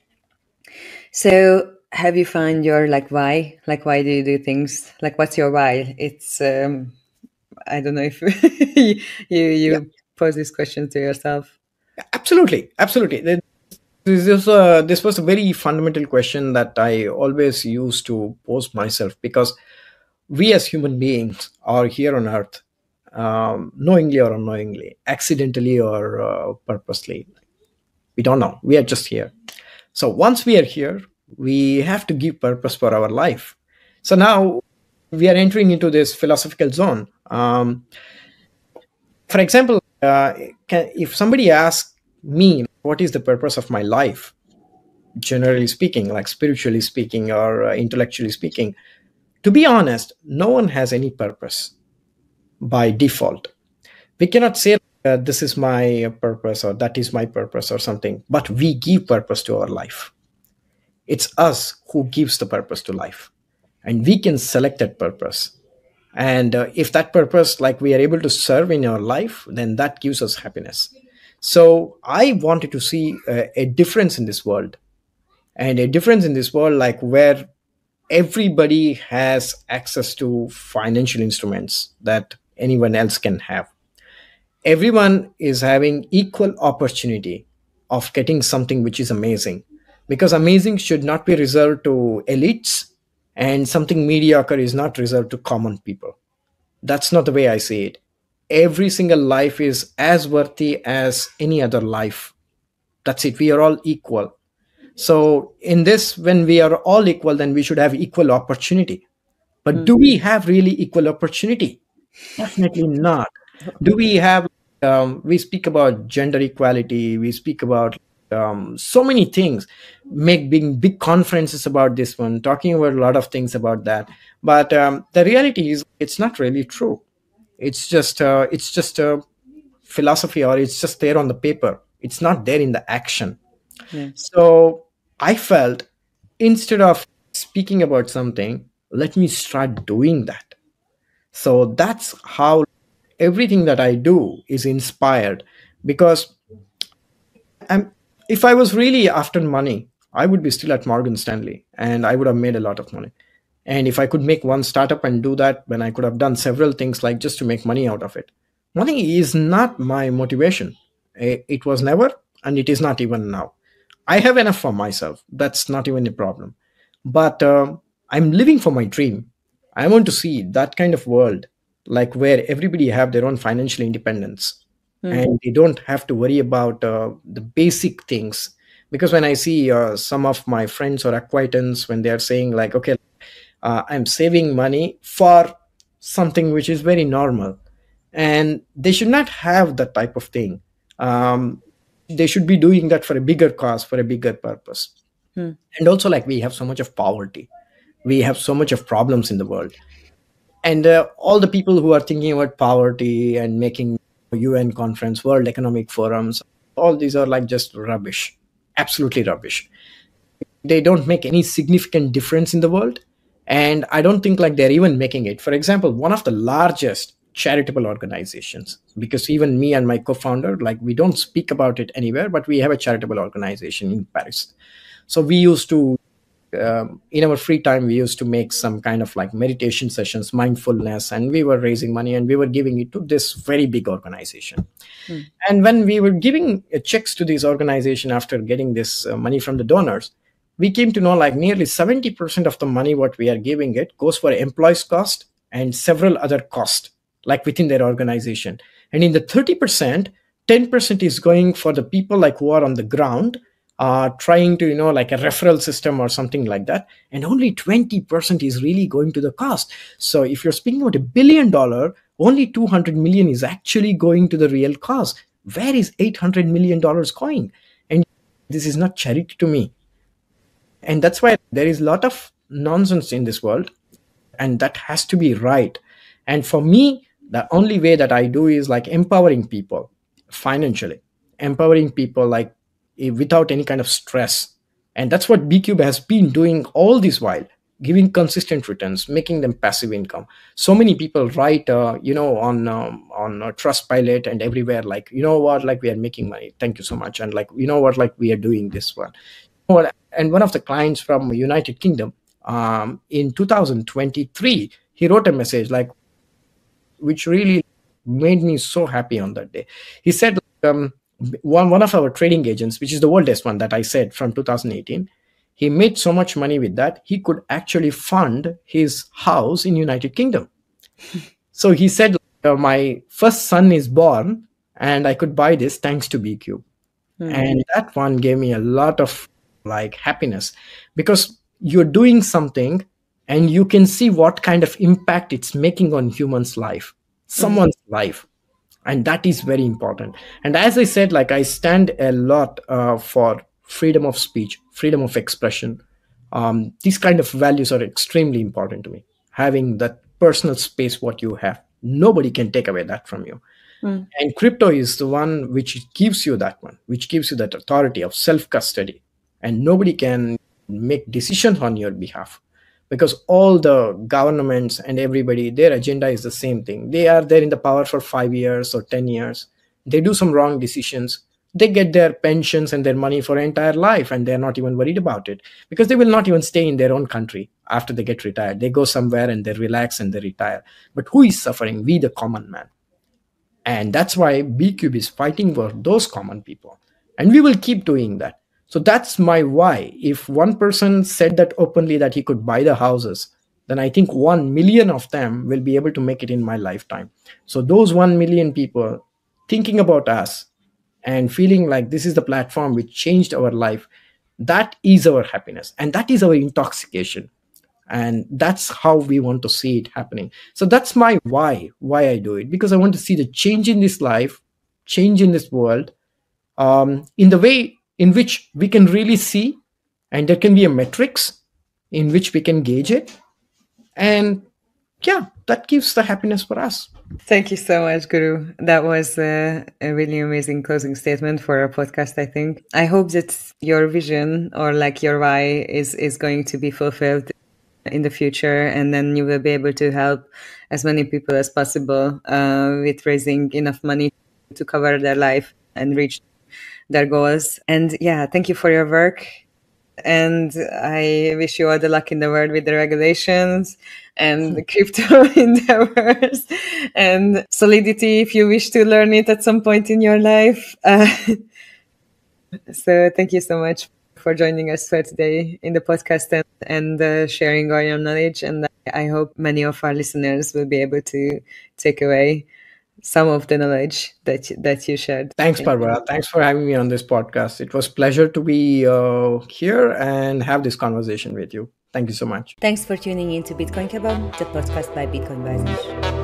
So have you found your like why? Like why do you do things? Like what's your why? It's I don't know if you pose this question to yourself. Absolutely. This was a very fundamental question that I always used to pose myself, because we as human beings are here on earth, knowingly or unknowingly, accidentally or purposely. We don't know. We are just here. So once we are here, we have to give purpose for our life. So now we are entering into this philosophical zone. For example, if somebody asks me, what is the purpose of my life, generally speaking, like spiritually speaking or intellectually speaking, to be honest, no one has any purpose by default. We cannot say this is my purpose or that is my purpose or something, but we give purpose to our life. It's us who gives the purpose to life, and we can select that purpose. And if that purpose, like we are able to serve in our life, then that gives us happiness. So I wanted to see a difference in this world, and a difference in this world, like where everybody has access to financial instruments that anyone else can have. Everyone is having equal opportunity of getting something which is amazing, because amazing should not be reserved to elites, and something mediocre is not reserved to common people. That's not the way I see it. Every single life is as worthy as any other life. That's it. We are all equal. So in this, when we are all equal, then we should have equal opportunity. But do we have really equal opportunity? Definitely not. Do we have, we speak about gender equality, we speak about so many things, making big conferences about this one, talking about a lot of things about that. But the reality is, it's not really true. It's just a philosophy, or it's just there on the paper. It's not there in the action. So I felt, instead of speaking about something, let me start doing that. So that's how everything that I do is inspired, because if I was really after money, I would be still at Morgan Stanley and I would have made a lot of money. And if I could make one startup and do that, then I could have done several things, like just to make money out of it. Money is not my motivation. It was never, and it is not even now. I have enough for myself. That's not even a problem. But I'm living for my dream. I want to see that kind of world, like where everybody have their own financial independence and they don't have to worry about the basic things. Because when I see some of my friends or acquaintance, when they are saying like, okay, I'm saving money for something which is very normal, and they should not have that type of thing. They should be doing that for a bigger cause, for a bigger purpose. And also, like, we have so much of poverty, we have so much of problems in the world, and all the people who are thinking about poverty and making UN conference, World Economic Forums, all these are like just rubbish, absolutely rubbish. They don't make any significant difference in the world, and I don't think like they're even making it. For example, one of the largest charitable organizations, because even me and my co-founder, like, we don't speak about it anywhere, but we have a charitable organization in Paris. So we used to in our free time, we used to make some kind of like meditation sessions, mindfulness, and we were raising money and we were giving it to this very big organization. And when we were giving checks to this organization after getting this money from the donors, we came to know like nearly 70% of the money what we are giving it goes for employees cost and several other costs like within their organization. And in the 30%, 10% is going for the people like who are on the ground, trying to, like a referral system or something like that. And only 20% is really going to the cost. So if you're speaking about $1 billion, only 200 million is actually going to the real cost. Where is $800 million going? And this is not charity to me. And that's why there is a lot of nonsense in this world, and that has to be right. And for me, the only way that I do is like empowering people financially, empowering people like without any kind of stress. And that's what BCube has been doing all this while, giving consistent returns, making them passive income. So many people write, on Trustpilot and everywhere, like, like we are making money. Thank you so much. And like, like we are doing this one. And one of the clients from United Kingdom, in 2023, he wrote a message like, which really made me so happy on that day. He said, one of our trading agents, which is the oldest one that I said from 2018, he made so much money with that, he could actually fund his house in United Kingdom. So he said, my first son is born and I could buy this thanks to BCube. And that one gave me a lot of like happiness, because you're doing something and you can see what kind of impact it's making on humans' life, someone's life. And that is very important. And as I said, like, I stand a lot for freedom of speech, freedom of expression. These kind of values are extremely important to me. Having that personal space, what you have, nobody can take away that from you. And crypto is the one which gives you that one, which gives you that authority of self-custody. And nobody can make decisions on your behalf, because all the governments and everybody, their agenda is the same thing. They are there in the power for 5 years or 10 years. They do some wrong decisions. They get their pensions and their money for entire life, and they're not even worried about it, because they will not even stay in their own country after they get retired. They go somewhere and they relax and they retire. But who is suffering? We, the common man. And that's why BCube is fighting for those common people. And we will keep doing that. So that's my why. If one person said that openly that he could buy the houses, then I think 1 million of them will be able to make it in my lifetime. So those 1 million people thinking about us and feeling like this is the platform which changed our life, that is our happiness. And that is our intoxication. And that's how we want to see it happening. So that's my why I do it, because I want to see the change in this life, change in this world, in the way in which we can really see, and there can be a metrics in which we can gauge it. And yeah, that gives the happiness for us. Thank you so much, Guru. That was a really amazing closing statement for our podcast, I think. I hope that your vision, or like your why, is going to be fulfilled in the future, and then you will be able to help as many people as possible with raising enough money to cover their life and reach their goals. And yeah, thank you for your work. And I wish you all the luck in the world with the regulations and the crypto endeavors and solidity if you wish to learn it at some point in your life. So thank you so much. for joining us for today in the podcast and sharing all your knowledge. And I hope many of our listeners will be able to take away some of the knowledge that you shared. Thanks, Barbara. Thanks for having me on this podcast. It was a pleasure to be here and have this conversation with you. Thank you so much. Thanks for tuning in to Bitcoin Kebab, the podcast by Bitcoin Business.